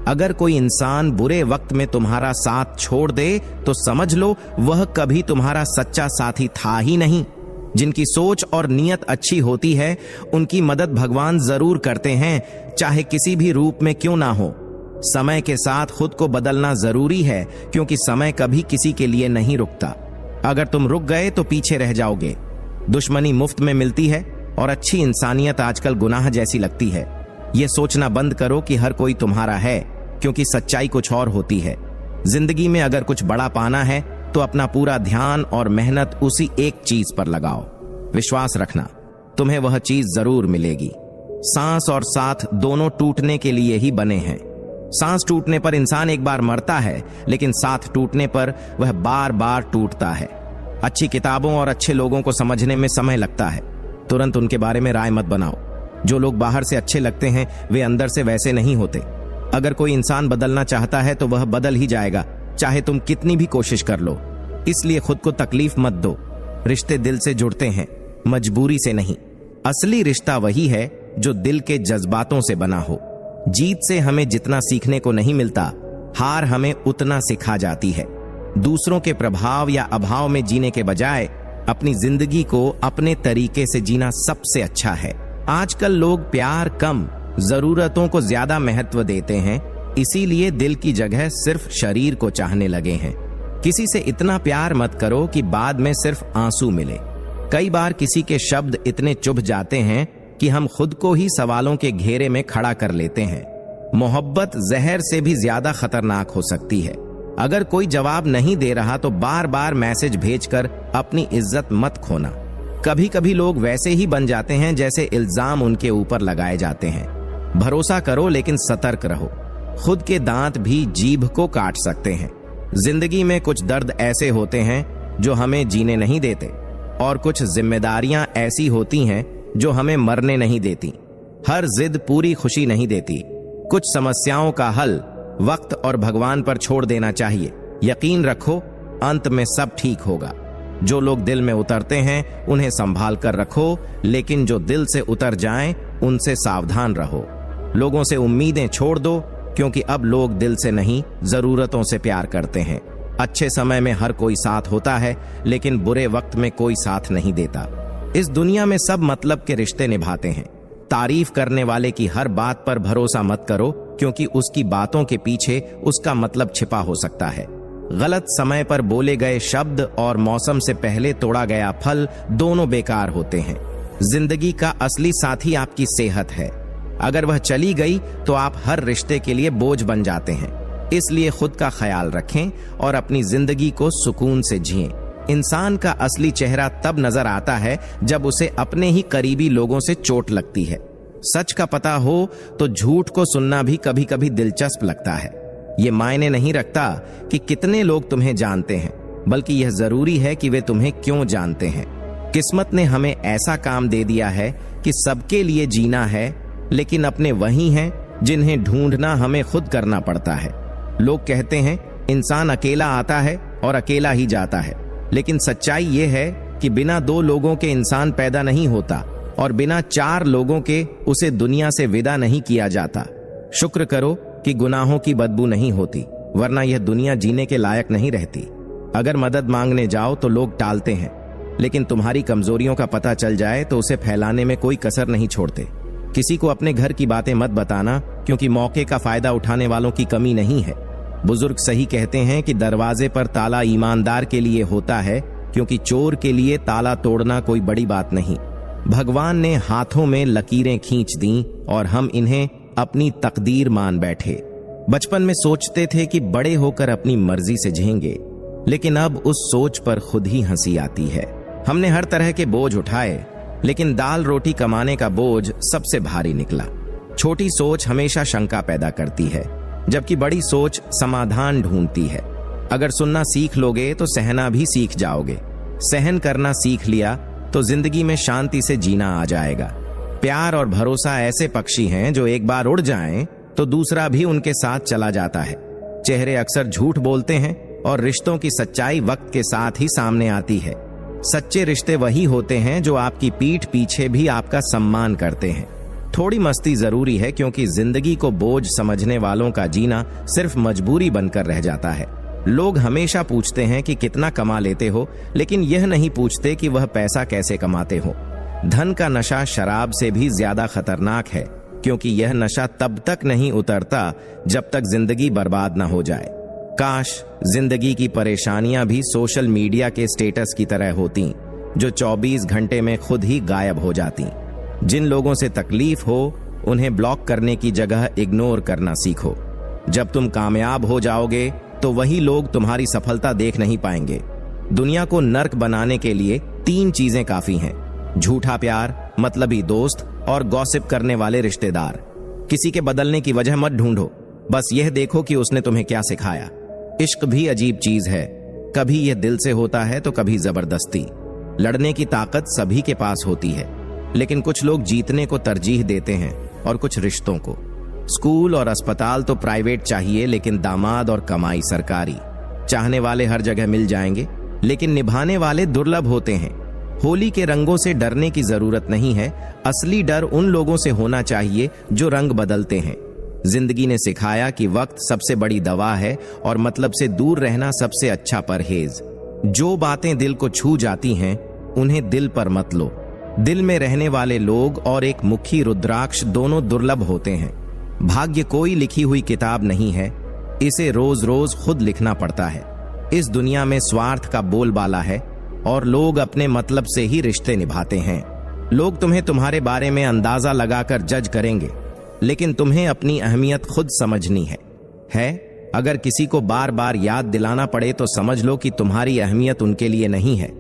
अगर कोई इंसान बुरे वक्त में तुम्हारा साथ छोड़ दे तो समझ लो वह कभी तुम्हारा सच्चा साथी था ही नहीं। जिनकी सोच और नीयत अच्छी होती है उनकी मदद भगवान जरूर करते हैं, चाहे किसी भी रूप में क्यों ना हो। समय के साथ खुद को बदलना जरूरी है, क्योंकि समय कभी किसी के लिए नहीं रुकता। अगर तुम रुक गए तो पीछे रह जाओगे। दुश्मनी मुफ्त में मिलती है और अच्छी इंसानियत आजकल गुनाह जैसी लगती है। यह सोचना बंद करो कि हर कोई तुम्हारा है, क्योंकि सच्चाई कुछ और होती है। जिंदगी में अगर कुछ बड़ा पाना है तो अपना पूरा ध्यान और मेहनत उसी एक चीज पर लगाओ। विश्वास रखना, तुम्हें वह चीज जरूर मिलेगी। सांस और साथ दोनों टूटने के लिए ही बने हैं। सांस टूटने पर इंसान एक बार मरता है, लेकिन साथ टूटने पर वह बार बार टूटता है। अच्छी किताबों और अच्छे लोगों को समझने में समय लगता है। तुरंत उनके बारे में राय मत बनाओ। जो लोग बाहर से अच्छे लगते हैं वे अंदर से वैसे नहीं होते। अगर कोई इंसान बदलना चाहता है तो वह बदल ही जाएगा, चाहे तुम कितनी भी कोशिश कर लो। इसलिए खुद को तकलीफ मत दो। रिश्ते दिल से जुड़ते हैं, मजबूरी से नहीं। असली रिश्ता वही है जो दिल के जज्बातों से बना हो। जीत से हमें जितना सीखने को नहीं मिलता, हार हमें उतना सिखा जाती है। दूसरों के प्रभाव या अभाव में जीने के बजाय अपनी जिंदगी को अपने तरीके से जीना सबसे अच्छा है। आजकल लोग प्यार कम, जरूरतों को ज्यादा महत्व देते हैं, इसीलिए दिल की जगह सिर्फ शरीर को चाहने लगे हैं। किसी से इतना प्यार मत करो कि बाद में सिर्फ आंसू मिले। कई बार किसी के शब्द इतने चुभ जाते हैं कि हम खुद को ही सवालों के घेरे में खड़ा कर लेते हैं। मोहब्बत जहर से भी ज्यादा खतरनाक हो सकती है। अगर कोई जवाब नहीं दे रहा तो बार बार मैसेज भेजकर अपनी इज्जत मत खोना। कभी कभी लोग वैसे ही बन जाते हैं जैसे इल्जाम उनके ऊपर लगाए जाते हैं। भरोसा करो लेकिन सतर्क रहो। खुद के दांत भी जीभ को काट सकते हैं। जिंदगी में कुछ दर्द ऐसे होते हैं जो हमें जीने नहीं देते, और कुछ जिम्मेदारियां ऐसी होती हैं जो हमें मरने नहीं देती। हर जिद पूरी खुशी नहीं देती। कुछ समस्याओं का हल वक्त और भगवान पर छोड़ देना चाहिए। यकीन रखो, अंत में सब ठीक होगा। जो लोग दिल में उतरते हैं उन्हें संभाल कर रखो, लेकिन जो दिल से उतर जाएं उनसे सावधान रहो। लोगों से उम्मीदें छोड़ दो, क्योंकि अब लोग दिल से नहीं, जरूरतों से प्यार करते हैं। अच्छे समय में हर कोई साथ होता है, लेकिन बुरे वक्त में कोई साथ नहीं देता। इस दुनिया में सब मतलब के रिश्ते निभाते हैं। तारीफ करने वाले की हर बात पर भरोसा मत करो, क्योंकि उसकी बातों के पीछे उसका मतलब छिपा हो सकता है। गलत समय पर बोले गए शब्द और मौसम से पहले तोड़ा गया फल दोनों बेकार होते हैं। जिंदगी का असली साथी आपकी सेहत है। अगर वह चली गई तो आप हर रिश्ते के लिए बोझ बन जाते हैं। इसलिए खुद का ख्याल रखें और अपनी जिंदगी को सुकून से जिएं। इंसान का असली चेहरा तब नजर आता है जब उसे अपने ही करीबी लोगों से चोट लगती है। सच का पता हो तो झूठ को सुनना भी कभी कभी दिलचस्प लगता है। ये मायने नहीं रखता कि कितने लोग तुम्हें जानते हैं, बल्कि यह जरूरी है कि वे तुम्हें क्यों जानते हैं। किस्मत ने हमें ऐसा काम दे दिया है कि सबके लिए जीना है, लेकिन अपने वही हैं जिन्हें ढूंढना हमें खुद करना पड़ता है। लोग कहते हैं इंसान अकेला आता है और अकेला ही जाता है, लेकिन सच्चाई ये है कि बिना दो लोगों के इंसान पैदा नहीं होता, और बिना चार लोगों के उसे दुनिया से विदा नहीं किया जाता। शुक्र करो कि गुनाहों की बदबू नहीं होती, वरना यह दुनिया जीने के लायक नहीं रहती। अगर मदद मांगने जाओ तो लोग टालते हैं, लेकिन तुम्हारी कमजोरियों का पता चल जाए तो उसे फैलाने में कोई कसर नहीं छोड़ते। किसी को अपने घर की बातें मत बताना, क्योंकि मौके का फायदा उठाने वालों की कमी नहीं है। बुजुर्ग सही कहते हैं कि दरवाजे पर ताला ईमानदार के लिए होता है, क्योंकि चोर के लिए ताला तोड़ना कोई बड़ी बात नहीं। भगवान ने हाथों में लकीरें खींच दी और हम इन्हें अपनी तकदीर मान बैठे। बचपन में सोचते थे कि बड़े होकर अपनी मर्जी से जिएंगे, लेकिन अब उस सोच पर खुद ही हंसी आती है। हमने हर तरह के बोझ उठाए, लेकिन दाल रोटी कमाने का बोझ सबसे भारी निकला। छोटी सोच हमेशा शंका पैदा करती है, जबकि बड़ी सोच समाधान ढूंढती है। अगर सुनना सीख लोगे तो सहना भी सीख जाओगे। सहन करना सीख लिया तो जिंदगी में शांति से जीना आ जाएगा। प्यार और भरोसा ऐसे पक्षी हैं जो एक बार उड़ जाएं तो दूसरा भी उनके साथ चला जाता है। चेहरे अक्सर झूठ बोलते हैं और रिश्तों की सच्चाई वक्त के साथ ही सामने आती है। सच्चे रिश्ते वही होते हैं जो आपकी पीठ पीछे भी आपका सम्मान करते हैं। थोड़ी मस्ती जरूरी है, क्योंकि जिंदगी को बोझ समझने वालों का जीना सिर्फ मजबूरी बनकर रह जाता है। लोग हमेशा पूछते हैं कि कितना कमा लेते हो, लेकिन यह नहीं पूछते कि वह पैसा कैसे कमाते हो। धन का नशा शराब से भी ज्यादा खतरनाक है, क्योंकि यह नशा तब तक नहीं उतरता जब तक जिंदगी बर्बाद ना हो जाए। काश जिंदगी की परेशानियां भी सोशल मीडिया के स्टेटस की तरह होती, जो 24 घंटे में खुद ही गायब हो जाती। जिन लोगों से तकलीफ हो उन्हें ब्लॉक करने की जगह इग्नोर करना सीखो। जब तुम कामयाब हो जाओगे तो वही लोग तुम्हारी सफलता देख नहीं पाएंगे। दुनिया को नर्क बनाने के लिए 3 चीजें काफी हैं: झूठा प्यार, मतलबी दोस्त और गॉसिप करने वाले रिश्तेदार। किसी के बदलने की वजह मत ढूंढो, बस यह देखो कि उसने तुम्हें क्या सिखाया। इश्क भी अजीब चीज है, कभी यह दिल से होता है तो कभी जबरदस्ती। लड़ने की ताकत सभी के पास होती है, लेकिन कुछ लोग जीतने को तरजीह देते हैं और कुछ रिश्तों को। स्कूल और अस्पताल तो प्राइवेट चाहिए, लेकिन दामाद और कमाई सरकारी। चाहने वाले हर जगह मिल जाएंगे, लेकिन निभाने वाले दुर्लभ होते हैं। होली के रंगों से डरने की जरूरत नहीं है, असली डर उन लोगों से होना चाहिए जो रंग बदलते हैं। जिंदगी ने सिखाया कि वक्त सबसे बड़ी दवा है और मतलब से दूर रहना सबसे अच्छा परहेज। जो बातें दिल को छू जाती हैं उन्हें दिल पर मत लो। दिल में रहने वाले लोग और एक मुखी रुद्राक्ष दोनों दुर्लभ होते हैं। भाग्य कोई लिखी हुई किताब नहीं है, इसे रोज रोज खुद लिखना पड़ता है। इस दुनिया में स्वार्थ का बोलबाला है और लोग अपने मतलब से ही रिश्ते निभाते हैं। लोग तुम्हें तुम्हारे बारे में अंदाजा लगाकर जज करेंगे, लेकिन तुम्हें अपनी अहमियत खुद समझनी है। अगर किसी को बार बार याद दिलाना पड़े तो समझ लो कि तुम्हारी अहमियत उनके लिए नहीं है।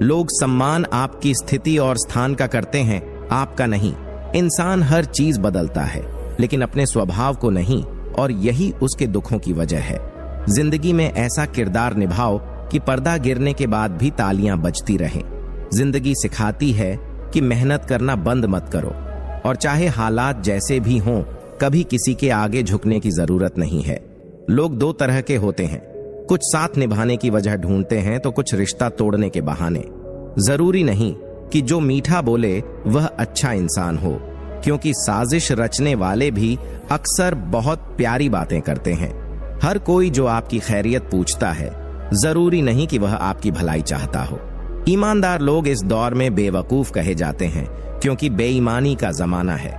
लोग सम्मान आपकी स्थिति और स्थान का करते हैं, आपका नहीं। इंसान हर चीज बदलता है, लेकिन अपने स्वभाव को नहीं, और यही उसके दुखों की वजह है। जिंदगी में ऐसा किरदार निभाओ कि पर्दा गिरने के बाद भी तालियां बजती रहें। जिंदगी सिखाती है कि मेहनत करना बंद मत करो, और चाहे हालात जैसे भी हों, कभी किसी के आगे झुकने की जरूरत नहीं है। लोग 2 तरह के होते हैं, कुछ साथ निभाने की वजह ढूंढते हैं तो कुछ रिश्ता तोड़ने के बहाने। जरूरी नहीं कि जो मीठा बोले वह अच्छा इंसान हो, क्योंकि साजिश रचने वाले भी अक्सर बहुत प्यारी बातें करते हैं। हर कोई जो आपकी खैरियत पूछता है, जरूरी नहीं कि वह आपकी भलाई चाहता हो। ईमानदार लोग इस दौर में बेवकूफ कहे जाते हैं, क्योंकि बेईमानी का जमाना है।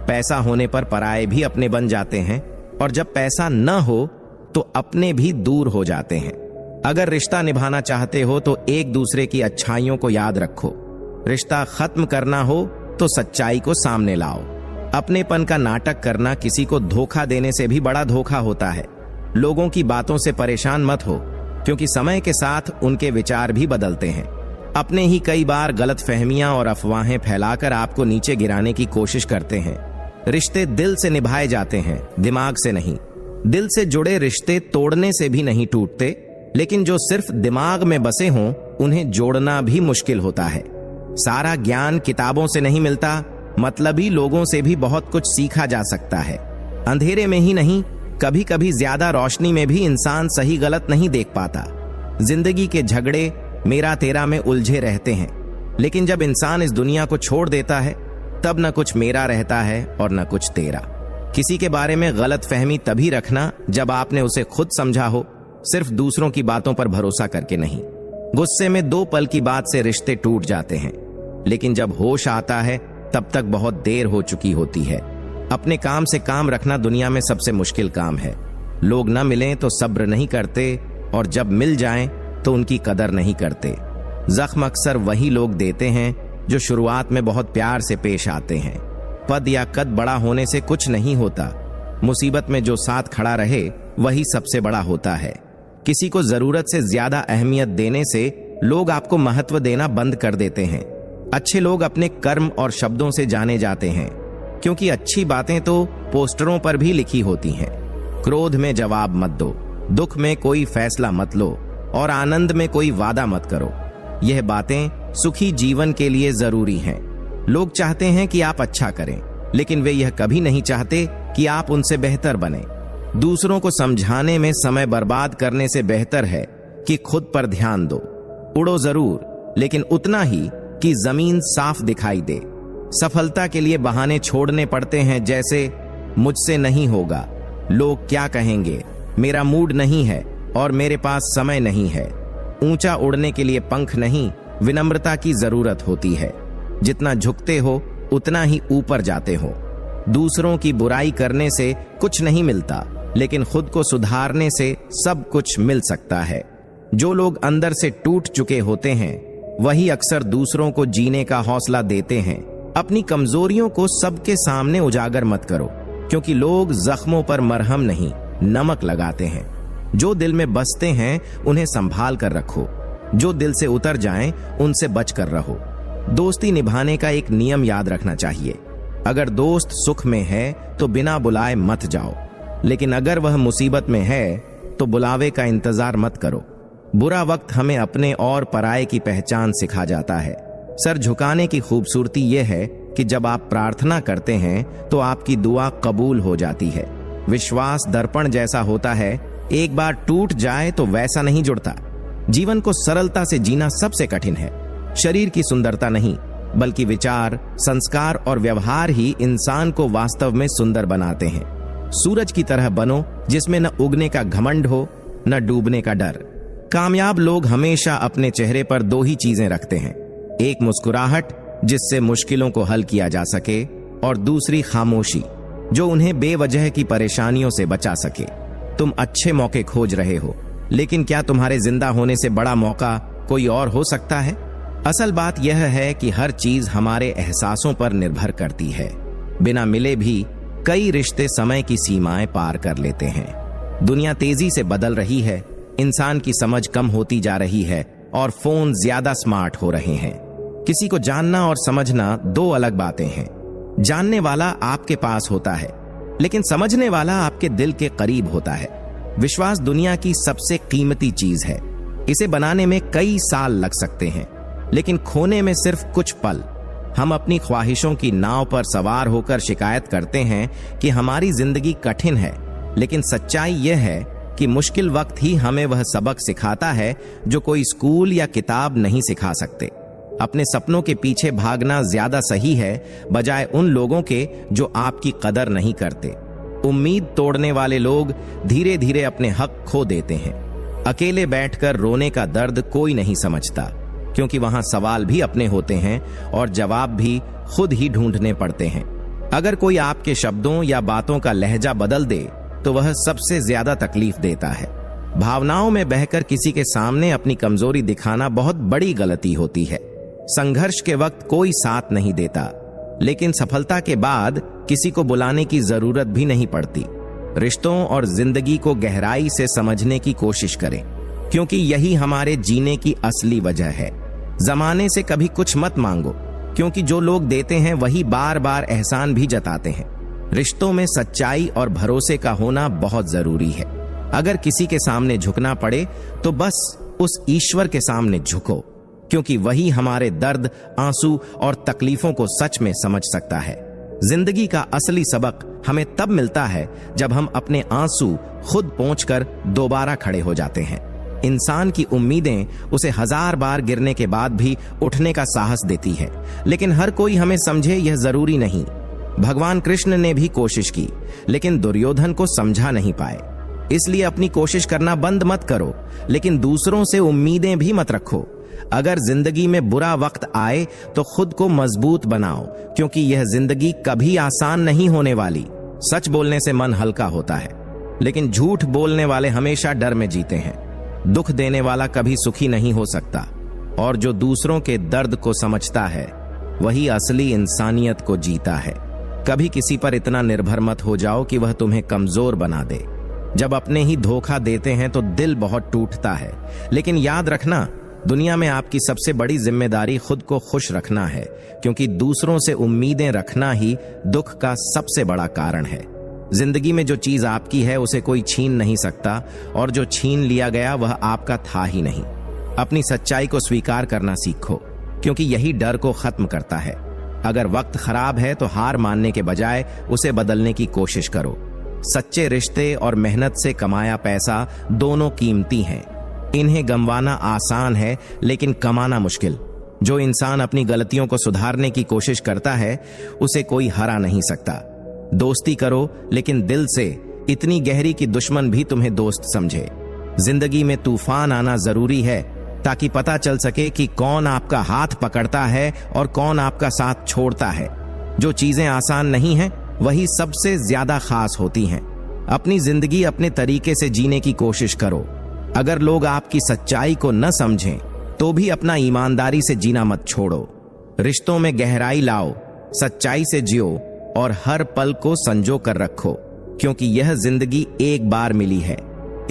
पैसा होने पर पराये भी अपने बन जाते हैं, और जब पैसा न हो तो अपने भी दूर हो जाते हैं। अगर रिश्ता निभाना चाहते हो तो एक दूसरे की अच्छाइयों को याद रखो। रिश्ता खत्म करना हो तो सच्चाई को सामने लाओ। अपनेपन का नाटक करना किसी को धोखा देने से भी बड़ा धोखा होता है। लोगों की बातों से परेशान मत हो, क्योंकि समय के साथ उनके विचार भी बदलते हैं। अपने ही कई बार गलतफहमियां और अफवाहें फैलाकर आपको नीचे गिराने की कोशिश करते हैं। रिश्ते दिल से निभाए जाते हैं, दिमाग से नहीं। दिल से जुड़े रिश्ते तोड़ने से भी नहीं टूटते, लेकिन जो सिर्फ दिमाग में बसे हों उन्हें जोड़ना भी मुश्किल होता है। सारा ज्ञान किताबों से नहीं मिलता, मतलबी लोगों से भी बहुत कुछ सीखा जा सकता है। अंधेरे में ही नहीं, कभी कभी ज्यादा रोशनी में भी इंसान सही गलत नहीं देख पाता। जिंदगी के झगड़े मेरा तेरा में उलझे रहते हैं, लेकिन जब इंसान इस दुनिया को छोड़ देता है तब न कुछ मेरा रहता है और न कुछ तेरा। किसी के बारे में गलत फहमी तभी रखना जब आपने उसे खुद समझा हो, सिर्फ दूसरों की बातों पर भरोसा करके नहीं। गुस्से में 2 पल की बात से रिश्ते टूट जाते हैं, लेकिन जब होश आता है तब तक बहुत देर हो चुकी होती है। अपने काम से काम रखना दुनिया में सबसे मुश्किल काम है। लोग न मिलें तो सब्र नहीं करते, और जब मिल जाएं तो उनकी कदर नहीं करते। जख्म अक्सर वही लोग देते हैं जो शुरुआत में बहुत प्यार से पेश आते हैं। पद या कद बड़ा होने से कुछ नहीं होता, मुसीबत में जो साथ खड़ा रहे वही सबसे बड़ा होता है। किसी को जरूरत से ज्यादा अहमियत देने से लोग आपको महत्व देना बंद कर देते हैं। अच्छे लोग अपने कर्म और शब्दों से जाने जाते हैं, क्योंकि अच्छी बातें तो पोस्टरों पर भी लिखी होती हैं। क्रोध में जवाब मत दो, दुख में कोई फैसला मत लो और आनंद में कोई वादा मत करो। यह बातें सुखी जीवन के लिए जरूरी हैं। लोग चाहते हैं कि आप अच्छा करें, लेकिन वे यह कभी नहीं चाहते कि आप उनसे बेहतर बने। दूसरों को समझाने में समय बर्बाद करने से बेहतर है कि खुद पर ध्यान दो। उड़ो जरूर, लेकिन उतना ही कि जमीन साफ दिखाई दे। सफलता के लिए बहाने छोड़ने पड़ते हैं, जैसे मुझसे नहीं होगा, लोग क्या कहेंगे, मेरा मूड नहीं है और मेरे पास समय नहीं है। ऊंचा उड़ने के लिए पंख नहीं, विनम्रता की जरूरत होती है। जितना झुकते हो उतना ही ऊपर जाते हो। दूसरों की बुराई करने से कुछ नहीं मिलता, लेकिन खुद को सुधारने से सब कुछ मिल सकता है। जो लोग अंदर से टूट चुके होते हैं वही अक्सर दूसरों को जीने का हौसला देते हैं। अपनी कमजोरियों को सबके सामने उजागर मत करो, क्योंकि लोग जख्मों पर मरहम नहीं, नमक लगाते हैं। जो दिल में बसते हैं उन्हें संभाल कर रखो। जो दिल से उतर जाएं उनसे बच कर रहो। दोस्ती निभाने का एक नियम याद रखना चाहिए। अगर दोस्त सुख में है तो बिना बुलाए मत जाओ, लेकिन अगर वह मुसीबत में है तो बुलावे का इंतजार मत करो। बुरा वक्त हमें अपने और पराये की पहचान सिखा जाता है। सर झुकाने की खूबसूरती यह है कि जब आप प्रार्थना करते हैं तो आपकी दुआ कबूल हो जाती है। विश्वास दर्पण जैसा होता है, एक बार टूट जाए तो वैसा नहीं जुड़ता। जीवन को सरलता से जीना सबसे कठिन है। शरीर की सुंदरता नहीं, बल्कि विचार, संस्कार और व्यवहार ही इंसान को वास्तव में सुंदर बनाते हैं। सूरज की तरह बनो, जिसमें न उगने का घमंड हो न डूबने का डर। कामयाब लोग हमेशा अपने चेहरे पर दो ही चीजें रखते हैं, एक मुस्कुराहट जिससे मुश्किलों को हल किया जा सके, और दूसरी खामोशी जो उन्हें बेवजह की परेशानियों से बचा सके। तुम अच्छे मौके खोज रहे हो, लेकिन क्या तुम्हारे जिंदा होने से बड़ा मौका कोई और हो सकता है? असल बात यह है कि हर चीज हमारे एहसासों पर निर्भर करती है। बिना मिले भी कई रिश्ते समय की सीमाएं पार कर लेते हैं। दुनिया तेजी से बदल रही है, इंसान की समझ कम होती जा रही है और फोन ज्यादा स्मार्ट हो रहे हैं। किसी को जानना और समझना दो अलग बातें हैं। जानने वाला आपके पास होता है, लेकिन समझने वाला आपके दिल के करीब होता है। विश्वास दुनिया की सबसे कीमती चीज है। इसे बनाने में कई साल लग सकते हैं, लेकिन खोने में सिर्फ कुछ पल। हम अपनी ख्वाहिशों की नाव पर सवार होकर शिकायत करते हैं कि हमारी जिंदगी कठिन है, लेकिन सच्चाई यह है कि मुश्किल वक्त ही हमें वह सबक सिखाता है जो कोई स्कूल या किताब नहीं सिखा सकते। अपने सपनों के पीछे भागना ज्यादा सही है, बजाय उन लोगों के जो आपकी कदर नहीं करते। उम्मीद तोड़ने वाले लोग धीरे धीरे अपने हक खो देते हैं। अकेले बैठकर रोने का दर्द कोई नहीं समझता, क्योंकि वहां सवाल भी अपने होते हैं और जवाब भी खुद ही ढूंढने पड़ते हैं। अगर कोई आपके शब्दों या बातों का लहजा बदल दे तो वह सबसे ज्यादा तकलीफ देता है। भावनाओं में बहकर किसी के सामने अपनी कमजोरी दिखाना बहुत बड़ी गलती होती है। संघर्ष के वक्त कोई साथ नहीं देता, लेकिन सफलता के बाद किसी को बुलाने की जरूरत भी नहीं पड़ती। रिश्तों और जिंदगी को गहराई से समझने की कोशिश करें, क्योंकि यही हमारे जीने की असली वजह है। जमाने से कभी कुछ मत मांगो, क्योंकि जो लोग देते हैं वही बार बार एहसान भी जताते हैं। रिश्तों में सच्चाई और भरोसे का होना बहुत जरूरी है। अगर किसी के सामने झुकना पड़े तो बस उस ईश्वर के सामने झुको, क्योंकि वही हमारे दर्द, आंसू और तकलीफों को सच में समझ सकता है। जिंदगी का असली सबक हमें तब मिलता है जब हम अपने आंसू खुद पोंछकर दोबारा खड़े हो जाते हैं। इंसान की उम्मीदें उसे 1000 बार गिरने के बाद भी उठने का साहस देती है, लेकिन हर कोई हमें समझे यह जरूरी नहीं। भगवान कृष्ण ने भी कोशिश की, लेकिन दुर्योधन को समझा नहीं पाए। इसलिए अपनी कोशिश करना बंद मत करो, लेकिन दूसरों से उम्मीदें भी मत रखो। अगर जिंदगी में बुरा वक्त आए तो खुद को मजबूत बनाओ, क्योंकि यह जिंदगी कभी आसान नहीं होने वाली। सच बोलने से मन हल्का होता है, लेकिन झूठ बोलने वाले हमेशा डर में जीते हैं। दुख देने वाला कभी सुखी नहीं हो सकता, और जो दूसरों के दर्द को समझता है वही असली इंसानियत को जीता है। कभी किसी पर इतना निर्भर मत हो जाओ कि वह तुम्हें कमजोर बना दे। जब अपने ही धोखा देते हैं तो दिल बहुत टूटता है, लेकिन याद रखना, दुनिया में आपकी सबसे बड़ी जिम्मेदारी खुद को खुश रखना है, क्योंकि दूसरों से उम्मीदें रखना ही दुख का सबसे बड़ा कारण है। जिंदगी में जो चीज आपकी है उसे कोई छीन नहीं सकता, और जो छीन लिया गया वह आपका था ही नहीं। अपनी सच्चाई को स्वीकार करना सीखो, क्योंकि यही डर को खत्म करता है। अगर वक्त खराब है तो हार मानने के बजाय उसे बदलने की कोशिश करो। सच्चे रिश्ते और मेहनत से कमाया पैसा दोनों कीमती हैं। इन्हें गंवाना आसान है, लेकिन कमाना मुश्किल। जो इंसान अपनी गलतियों को सुधारने की कोशिश करता है उसे कोई हरा नहीं सकता। दोस्ती करो, लेकिन दिल से, इतनी गहरी कि दुश्मन भी तुम्हें दोस्त समझे। जिंदगी में तूफान आना जरूरी है, ताकि पता चल सके कि कौन आपका हाथ पकड़ता है और कौन आपका साथ छोड़ता है। जो चीजें आसान नहीं हैं, वही सबसे ज्यादा खास होती हैं। अपनी जिंदगी अपने तरीके से जीने की कोशिश करो। अगर लोग आपकी सच्चाई को न समझें तो भी अपना ईमानदारी से जीना मत छोड़ो। रिश्तों में गहराई लाओ, सच्चाई से जियो और हर पल को संजो कर रखो, क्योंकि यह जिंदगी एक बार मिली है।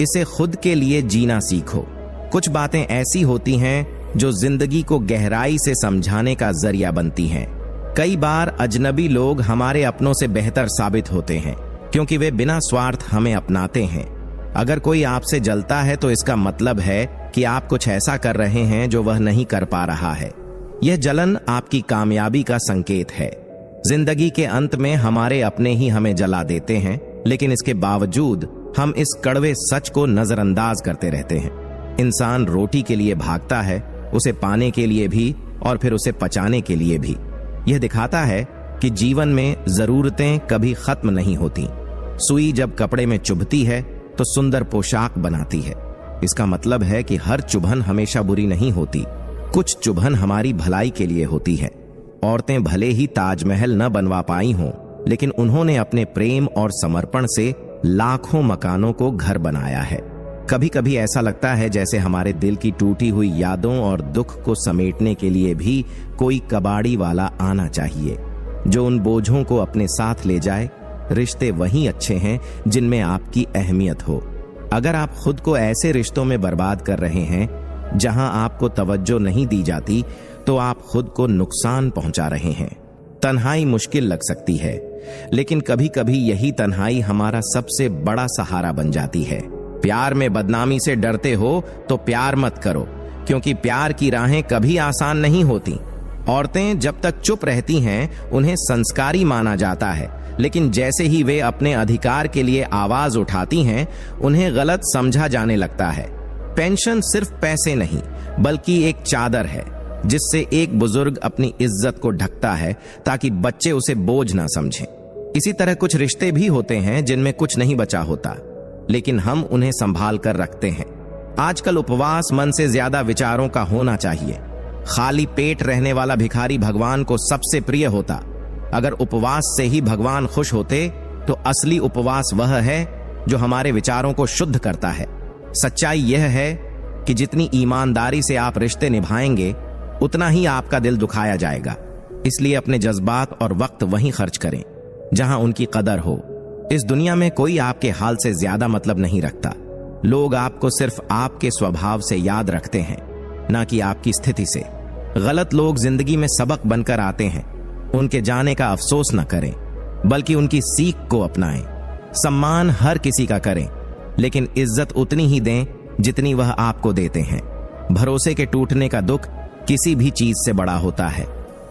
इसे खुद के लिए जीना सीखो। कुछ बातें ऐसी होती हैं जो जिंदगी को गहराई से समझाने का जरिया बनती हैं। कई बार अजनबी लोग हमारे अपनों से बेहतर साबित होते हैं, क्योंकि वे बिना स्वार्थ हमें अपनाते हैं। अगर कोई आपसे जलता है तो इसका मतलब है कि आप कुछ ऐसा कर रहे हैं जो वह नहीं कर पा रहा है। यह जलन आपकी कामयाबी का संकेत है। जिंदगी के अंत में हमारे अपने ही हमें जला देते हैं, लेकिन इसके बावजूद हम इस कड़वे सच को नजरअंदाज करते रहते हैं। इंसान रोटी के लिए भागता है, उसे पाने के लिए भी और फिर उसे पचाने के लिए भी। यह दिखाता है कि जीवन में जरूरतें कभी खत्म नहीं होती। सुई जब कपड़े में चुभती है तो सुंदर पोशाक बनाती है। इसका मतलब है कि हर चुभन हमेशा बुरी नहीं होती। कुछ चुभन हमारी भलाई के लिए होती है। औरतें भले ही ताजमहल न बनवा पाई हों, लेकिन उन्होंने अपने प्रेम और समर्पण से लाखों मकानों को घर बनाया है। कभी कभी ऐसा लगता है जैसे हमारे दिल की टूटी हुई यादों और दुख को समेटने के लिए भी कोई कबाड़ी वाला आना चाहिए, जो उन बोझों को अपने साथ ले जाए। रिश्ते वही अच्छे हैं जिनमें आपकी अहमियत हो। अगर आप खुद को ऐसे रिश्तों में बर्बाद कर रहे हैं जहां आपको तवज्जो नहीं दी जाती, तो आप खुद को नुकसान पहुंचा रहे हैं। तन्हाई मुश्किल लग सकती है, लेकिन कभी कभी यही तन्हाई हमारा सबसे बड़ा सहारा बन जाती है। प्यार में बदनामी से डरते हो तो प्यार मत करो, क्योंकि प्यार की राहें कभी आसान नहीं होती। औरतें जब तक चुप रहती हैं उन्हें संस्कारी माना जाता है, लेकिन जैसे ही वे अपने अधिकार के लिए आवाज उठाती हैं उन्हें गलत समझा जाने लगता है। पेंशन सिर्फ पैसे नहीं, बल्कि एक चादर है जिससे एक बुजुर्ग अपनी इज्जत को ढकता है, ताकि बच्चे उसे बोझ ना समझें। इसी तरह कुछ रिश्ते भी होते हैं जिनमें कुछ नहीं बचा होता, लेकिन हम उन्हें संभाल कर रखते हैं। आजकल उपवास मन से ज्यादा विचारों का होना चाहिए। खाली पेट रहने वाला भिखारी भगवान को सबसे प्रिय होता। अगर उपवास से ही भगवान खुश होते तो असली उपवास वह है जो हमारे विचारों को शुद्ध करता है। सच्चाई यह है कि जितनी ईमानदारी से आप रिश्ते निभाएंगे, उतना ही आपका दिल दुखाया जाएगा। इसलिए अपने जज्बात और वक्त वहीं खर्च करें जहां उनकी कदर हो। इस दुनिया में कोई आपके हाल से ज्यादा मतलब नहीं रखता। लोग आपको सिर्फ आपके स्वभाव से याद रखते हैं, ना कि आपकी स्थिति से। गलत लोग जिंदगी में सबक बनकर आते हैं। उनके जाने का अफसोस न करें, बल्कि उनकी सीख को अपनाएं। सम्मान हर किसी का करें, लेकिन इज्जत उतनी ही दें जितनी वह आपको देते हैं। भरोसे के टूटने का दुख किसी भी चीज से बड़ा होता है,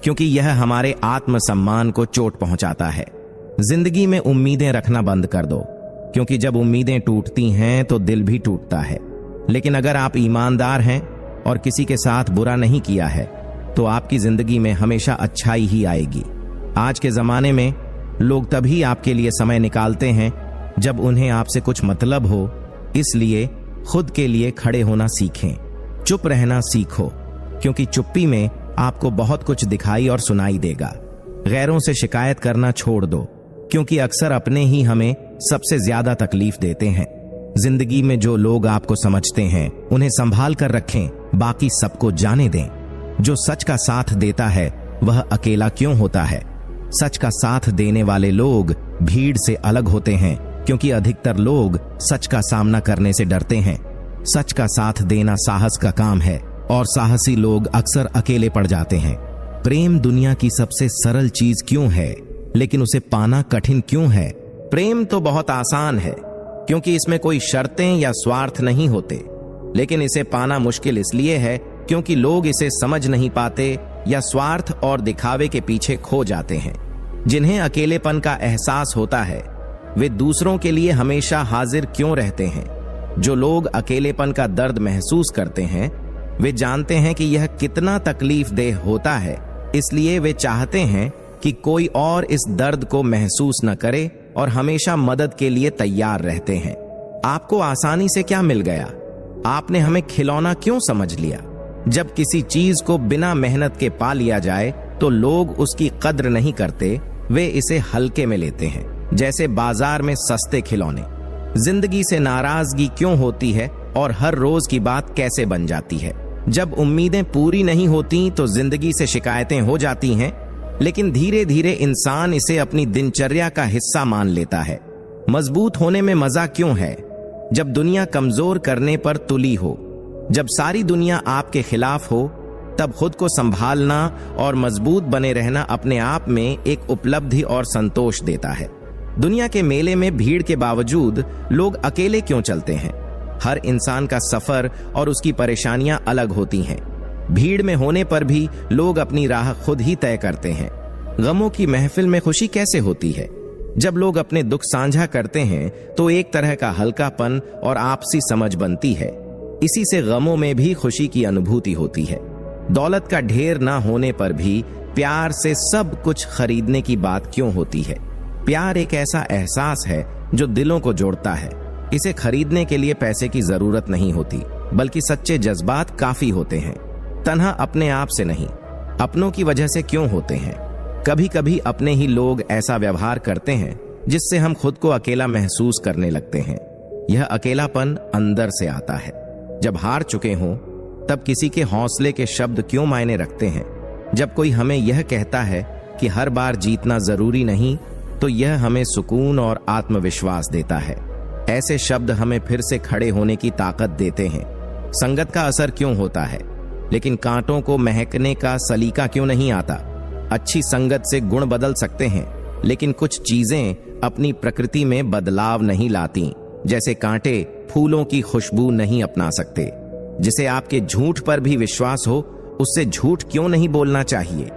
क्योंकि यह हमारे आत्मसम्मान को चोट पहुंचाता है। जिंदगी में उम्मीदें रखना बंद कर दो, क्योंकि जब उम्मीदें टूटती हैं तो दिल भी टूटता है। लेकिन अगर आप ईमानदार हैं और किसी के साथ बुरा नहीं किया है, तो आपकी जिंदगी में हमेशा अच्छाई ही आएगी। आज के जमाने में लोग तभी आपके लिए समय निकालते हैं जब उन्हें आपसे कुछ मतलब हो। इसलिए खुद के लिए खड़े होना सीखें, चुप रहना सीखो, क्योंकि चुप्पी में आपको बहुत कुछ दिखाई और सुनाई देगा। गैरों से शिकायत करना छोड़ दो, क्योंकि अक्सर अपने ही हमें सबसे ज्यादा तकलीफ देते हैं। जिंदगी में जो लोग आपको समझते हैं उन्हें संभाल कर रखें, बाकी सबको जाने दें। जो सच का साथ देता है वह अकेला क्यों होता है? सच का साथ देने वाले लोग भीड़ से अलग होते हैं, क्योंकि अधिकतर लोग सच का सामना करने से डरते हैं। सच का साथ देना साहस का काम है, और साहसी लोग अक्सर अकेले पड़ जाते हैं। प्रेम दुनिया की सबसे सरल चीज क्यों है, लेकिन उसे पाना कठिन क्यों है? प्रेम तो बहुत आसान है, क्योंकि इसमें कोई शर्तें या स्वार्थ नहीं होते, लेकिन इसे पाना मुश्किल इसलिए है क्योंकि लोग इसे समझ नहीं पाते या स्वार्थ और दिखावे के पीछे खो जाते हैं। जिन्हें अकेलेपन का एहसास होता है वे दूसरों के लिए हमेशा हाजिर क्यों रहते हैं? जो लोग अकेलेपन का दर्द महसूस करते हैं वे जानते हैं कि यह कितना तकलीफदेह होता है, इसलिए वे चाहते हैं कि कोई और इस दर्द को महसूस न करे और हमेशा मदद के लिए तैयार रहते हैं। आपको आसानी से क्या मिल गया? आपने हमें खिलौना क्यों समझ लिया? जब किसी चीज को बिना मेहनत के पा लिया जाए तो लोग उसकी कद्र नहीं करते, वे इसे हल्के में लेते हैं, जैसे बाजार में सस्ते खिलौने। जिंदगी से नाराजगी क्यों होती है और हर रोज की बात कैसे बन जाती है? जब उम्मीदें पूरी नहीं होती तो जिंदगी से शिकायतें हो जाती हैं, लेकिन धीरे धीरे इंसान इसे अपनी दिनचर्या का हिस्सा मान लेता है। मजबूत होने में मजा क्यों है? जब दुनिया कमजोर करने पर तुली हो, जब सारी दुनिया आपके खिलाफ हो, तब खुद को संभालना और मजबूत बने रहना अपने आप में एक उपलब्धि और संतोष देता है। दुनिया के मेले में भीड़ के बावजूद लोग अकेले क्यों चलते हैं? हर इंसान का सफर और उसकी परेशानियां अलग होती हैं। भीड़ में होने पर भी लोग अपनी राह खुद ही तय करते हैं। गमों की महफिल में खुशी कैसे होती है? जब लोग अपने दुख साझा करते हैं तो एक तरह का हल्कापन और आपसी समझ बनती है। इसी से गमों में भी खुशी की अनुभूति होती है। दौलत का ढेर ना होने पर भी प्यार से सब कुछ खरीदने की बात क्यों होती है? प्यार एक ऐसा एहसास है जो दिलों को जोड़ता है। इसे खरीदने के लिए पैसे की जरूरत नहीं होती, बल्कि सच्चे जज्बात काफी होते हैं। तन्हा अपने आप से नहीं, अपनों की वजह से क्यों होते हैं? कभी कभी अपने ही लोग ऐसा व्यवहार करते हैं जिससे हम खुद को अकेला महसूस करने लगते हैं। यह अकेलापन अंदर से आता है। जब हार चुके हों तब किसी के हौसले के शब्द क्यों मायने रखते हैं? जब कोई हमें यह कहता है कि हर बार जीतना जरूरी नहीं, तो यह हमें सुकून और आत्मविश्वास देता है। ऐसे शब्द हमें फिर से खड़े होने की ताकत देते हैं। संगत का असर क्यों होता है, लेकिन कांटों को महकने का सलीका क्यों नहीं आता? अच्छी संगत से गुण बदल सकते हैं, लेकिन कुछ चीजें अपनी प्रकृति में बदलाव नहीं लाती। जैसे कांटे फूलों की खुशबू नहीं अपना सकते। जिसे आपके झूठ पर भी विश्वास हो, उससे झूठ क्यों नहीं बोलना चाहिए?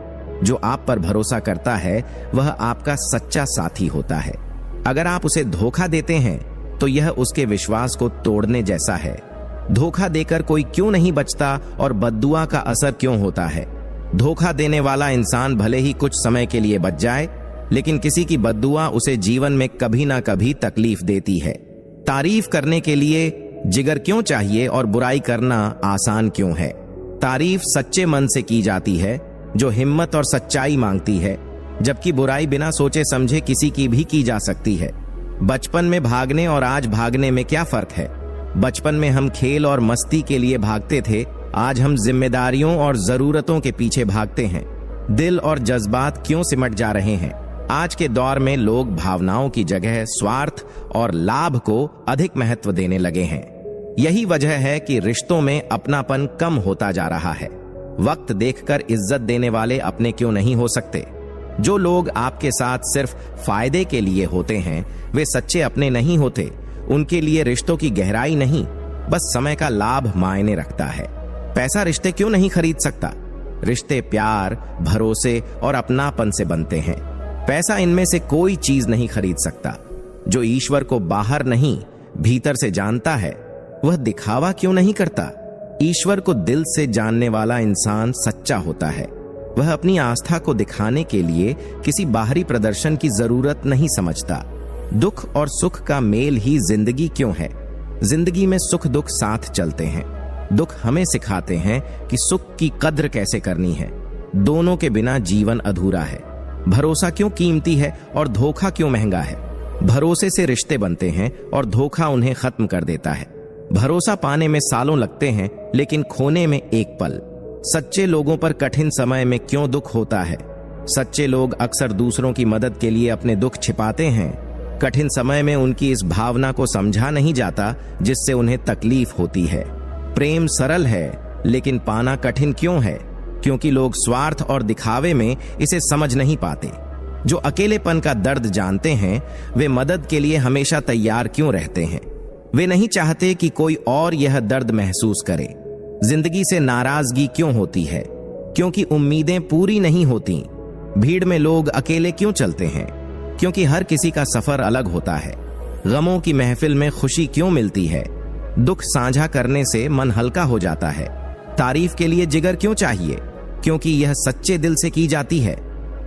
जो आप पर भरोसा करता है वह आपका सच्चा साथी होता है। अगर आप उसे धोखा देते हैं तो यह उसके विश्वास को तोड़ने जैसा है। धोखा देकर कोई क्यों नहीं बचता और बद्दुआ का असर क्यों होता है? धोखा देने वाला इंसान भले ही कुछ समय के लिए बच जाए, लेकिन किसी की बद्दुआ उसे जीवन में कभी ना कभी तकलीफ देती है। तारीफ करने के लिए जिगर क्यों चाहिए और बुराई करना आसान क्यों है? तारीफ सच्चे मन से की जाती है जो हिम्मत और सच्चाई मांगती है, जबकि बुराई बिना सोचे समझे किसी की भी की जा सकती है। बचपन में भागने और आज भागने में क्या फर्क है? बचपन में हम खेल और मस्ती के लिए भागते थे, आज हम जिम्मेदारियों और जरूरतों के पीछे भागते हैं। दिल और जज्बात क्यों सिमट जा रहे हैं? आज के दौर में लोग भावनाओं की जगह स्वार्थ और लाभ को अधिक महत्व देने लगे हैं। यही वजह है कि रिश्तों में अपनापन कम होता जा रहा है। वक्त देखकर इज्जत देने वाले अपने क्यों नहीं हो सकते? जो लोग आपके साथ सिर्फ फायदे के लिए होते हैं वे सच्चे अपने नहीं होते। उनके लिए रिश्तों की गहराई नहीं, बस समय का लाभ मायने रखता है। पैसा रिश्ते क्यों नहीं खरीद सकता? रिश्ते प्यार, भरोसे और अपनापन से बनते हैं। पैसा इनमें से कोई चीज नहीं खरीद सकता। जो ईश्वर को बाहर नहीं भीतर से जानता है वह दिखावा क्यों नहीं करता? ईश्वर को दिल से जानने वाला इंसान सच्चा होता है। वह अपनी आस्था को दिखाने के लिए किसी बाहरी प्रदर्शन की जरूरत नहीं समझता। दुख और सुख का मेल ही जिंदगी क्यों है? जिंदगी में सुख दुख साथ चलते हैं। दुख हमें सिखाते हैं कि सुख की कद्र कैसे करनी है। दोनों के बिना जीवन अधूरा है। भरोसा क्यों कीमती है और धोखा क्यों महंगा है? भरोसे से रिश्ते बनते हैं और धोखा उन्हें खत्म कर देता है। भरोसा पाने में सालों लगते हैं, लेकिन खोने में एक पल। सच्चे लोगों पर कठिन समय में क्यों दुख होता है? सच्चे लोग अक्सर दूसरों की मदद के लिए अपने दुख छिपाते हैं। कठिन समय में उनकी इस भावना को समझा नहीं जाता जिससे उन्हें तकलीफ होती है। प्रेम सरल है, लेकिन पाना कठिन क्यों है? क्योंकि लोग स्वार्थ और दिखावे में इसे समझ नहीं पाते। जो अकेलेपन का दर्द जानते हैं वे मदद के लिए हमेशा तैयार क्यों रहते हैं? वे नहीं चाहते कि कोई और यह दर्द महसूस करे। जिंदगी से नाराजगी क्यों होती है? क्योंकि उम्मीदें पूरी नहीं होती। भीड़ में लोग अकेले क्यों चलते हैं? क्योंकि हर किसी का सफर अलग होता है। गमों की महफिल में खुशी क्यों मिलती है? दुख साझा करने से मन हल्का हो जाता है। तारीफ के लिए जिगर क्यों चाहिए? क्योंकि यह सच्चे दिल से की जाती है।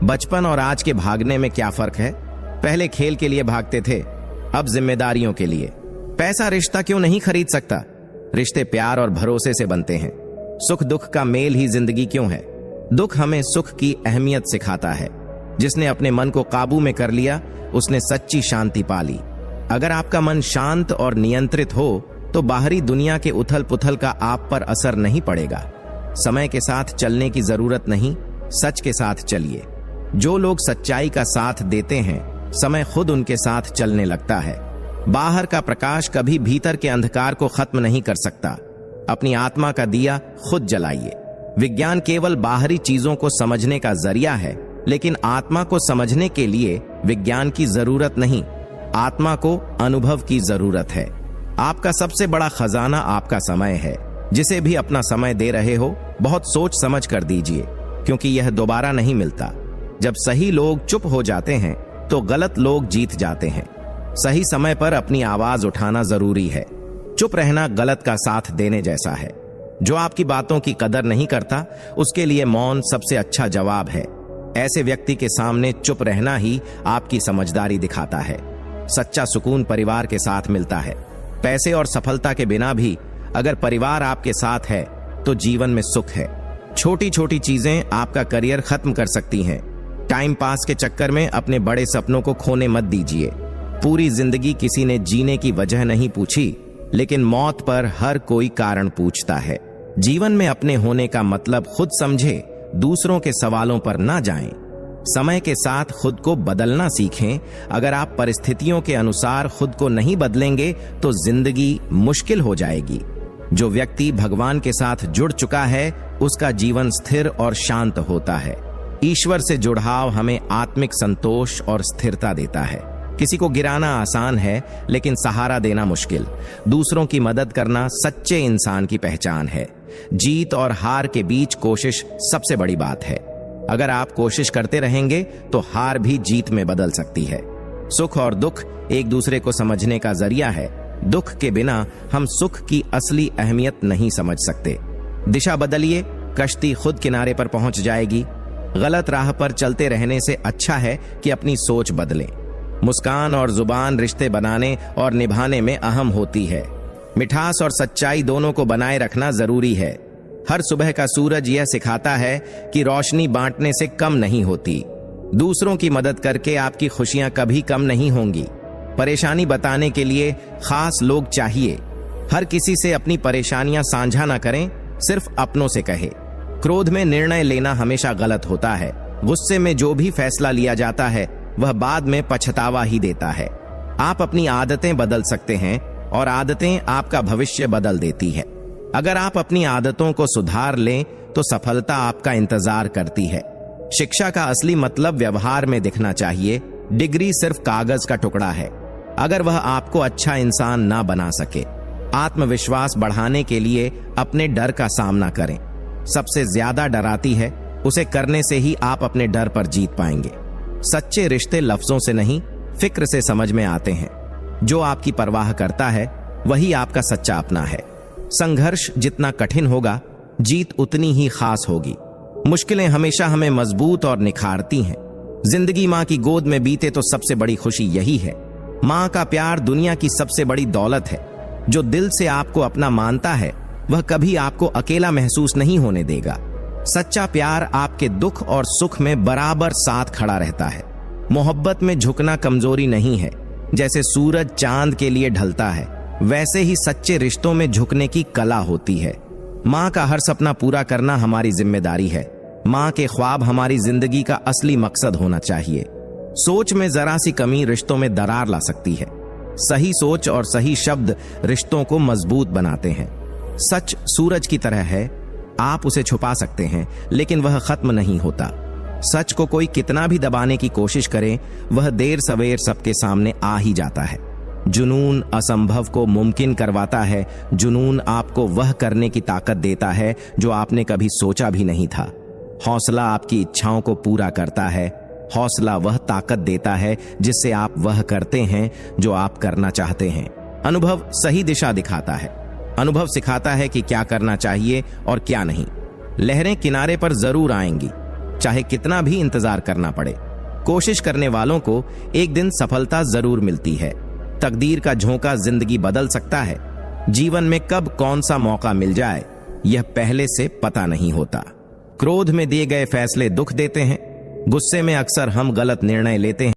बचपन और आज के भागने में क्या फर्क है? पहले खेल के लिए भागते थे, अब जिम्मेदारियों के लिए। पैसा रिश्ता क्यों नहीं खरीद सकता? रिश्ते प्यार और भरोसे से बनते हैं। सुख दुख का मेल ही जिंदगी क्यों है? दुख हमें सुख की अहमियत सिखाता है। जिसने अपने मन को काबू में कर लिया उसने सच्ची शांति पा ली। अगर आपका मन शांत और नियंत्रित हो तो बाहरी दुनिया के उथल पुथल का आप पर असर नहीं पड़ेगा। समय के साथ चलने की जरूरत नहीं, सच के साथ चलिए। जो लोग सच्चाई का साथ देते हैं समय खुद उनके साथ चलने लगता है। बाहर का प्रकाश कभी भीतर के अंधकार को खत्म नहीं कर सकता। अपनी आत्मा का दिया खुद जलाइए। विज्ञान केवल बाहरी चीजों को समझने का जरिया है, लेकिन आत्मा को समझने के लिए विज्ञान की जरूरत नहीं, आत्मा को अनुभव की जरूरत है। आपका सबसे बड़ा खजाना आपका समय है। जिसे भी अपना समय दे रहे हो बहुत सोच समझ कर दीजिए, क्योंकि यह दोबारा नहीं मिलता। जब सही लोग चुप हो जाते हैं तो गलत लोग जीत जाते हैं। सही समय पर अपनी आवाज उठाना जरूरी है। चुप रहना गलत का साथ देने जैसा है। जो आपकी बातों की कदर नहीं करता उसके लिए मौन सबसे अच्छा जवाब है। ऐसे व्यक्ति के सामने चुप रहना ही आपकी समझदारी दिखाता है। सच्चा सुकून परिवार के साथ मिलता है। पैसे और सफलता के बिना भी अगर परिवार आपके साथ है तो जीवन में सुख है। छोटी छोटी चीजें आपका करियर खत्म कर सकती हैं। टाइम पास के चक्कर में अपने बड़े सपनों को खोने मत दीजिए। पूरी जिंदगी किसी ने जीने की वजह नहीं पूछी, लेकिन मौत पर हर कोई कारण पूछता है। जीवन में अपने होने का मतलब खुद समझे, दूसरों के सवालों पर ना जाएं। समय के साथ खुद को बदलना सीखें। अगर आप परिस्थितियों के अनुसार खुद को नहीं बदलेंगे तो जिंदगी मुश्किल हो जाएगी। जो व्यक्ति भगवान के साथ जुड़ चुका है उसका जीवन स्थिर और शांत होता है। ईश्वर से जुड़ाव हमें आत्मिक संतोष और स्थिरता देता है। किसी को गिराना आसान है, लेकिन सहारा देना मुश्किल। दूसरों की मदद करना सच्चे इंसान की पहचान है। जीत और हार के बीच कोशिश सबसे बड़ी बात है। अगर आप कोशिश करते रहेंगे तो हार भी जीत में बदल सकती है। सुख और दुख एक दूसरे को समझने का जरिया है। दुख के बिना हम सुख की असली अहमियत नहीं समझ सकते। दिशा बदलिए, कश्ती खुद किनारे पर पहुंच जाएगी। गलत राह पर चलते रहने से अच्छा है कि अपनी सोच बदलें। मुस्कान और जुबान रिश्ते बनाने और निभाने में अहम होती है। मिठास और सच्चाई दोनों को बनाए रखना जरूरी है। हर सुबह का सूरज यह सिखाता है कि रोशनी बांटने से कम नहीं होती। दूसरों की मदद करके आपकी खुशियां कभी कम नहीं होंगी। परेशानी बताने के लिए खास लोग चाहिए। हर किसी से अपनी परेशानियां साझा ना करें, सिर्फ अपनों से कहे। क्रोध में निर्णय लेना हमेशा गलत होता है। गुस्से में जो भी फैसला लिया जाता है वह बाद में पछतावा ही देता है। आप अपनी आदतें बदल सकते हैं और आदतें आपका भविष्य बदल देती है। अगर आप अपनी आदतों को सुधार लें तो सफलता आपका इंतजार करती है। शिक्षा का असली मतलब व्यवहार में दिखना चाहिए। डिग्री सिर्फ कागज का टुकड़ा है अगर वह आपको अच्छा इंसान ना बना सके। आत्मविश्वास बढ़ाने के लिए अपने डर का सामना करें। सबसे ज्यादा डराती है, उसे करने से ही आप अपने डर पर जीत पाएंगे। सच्चे रिश्ते लफ्जों से नहीं, फिक्र से समझ में आते हैं। जो आपकी परवाह करता है वही आपका सच्चा अपना है। संघर्ष जितना कठिन होगा, जीत उतनी ही खास होगी। मुश्किलें हमेशा हमें मजबूत और निखारती हैं। जिंदगी माँ की गोद में बीते तो सबसे बड़ी खुशी यही है। माँ का प्यार दुनिया की सबसे बड़ी दौलत है। जो दिल से आपको अपना मानता है वह कभी आपको अकेला महसूस नहीं होने देगा। सच्चा प्यार आपके दुख और सुख में बराबर साथ खड़ा रहता है। मोहब्बत में झुकना कमजोरी नहीं है। जैसे सूरज चांद के लिए ढलता है, वैसे ही सच्चे रिश्तों में झुकने की कला होती है। माँ का हर सपना पूरा करना हमारी जिम्मेदारी है। माँ के ख्वाब हमारी जिंदगी का असली मकसद होना चाहिए। सोच में जरा सी कमी रिश्तों में दरार ला सकती है। सही सोच और सही शब्द रिश्तों को मजबूत बनाते हैं। सच सूरज की तरह है, आप उसे छुपा सकते हैं लेकिन वह खत्म नहीं होता। सच को कोई कितना भी दबाने की कोशिश करे, वह देर सवेर सबके सामने आ ही जाता है। जुनून असंभव को मुमकिन करवाता है। जुनून आपको वह करने की ताकत देता है जो आपने कभी सोचा भी नहीं था। हौसला आपकी इच्छाओं को पूरा करता है। हौसला वह ताकत देता है जिससे आप वह करते हैं जो आप करना चाहते हैं। अनुभव सही दिशा दिखाता है। अनुभव सिखाता है कि क्या करना चाहिए और क्या नहीं। लहरें किनारे पर जरूर आएंगी, चाहे कितना भी इंतजार करना पड़े। कोशिश करने वालों को एक दिन सफलता जरूर मिलती है। तकदीर का झोंका जिंदगी बदल सकता है। जीवन में कब कौन सा मौका मिल जाए, यह पहले से पता नहीं होता। क्रोध में दिए गए फैसले दुख देते हैं। गुस्से में अक्सर हम गलत निर्णय लेते हैं।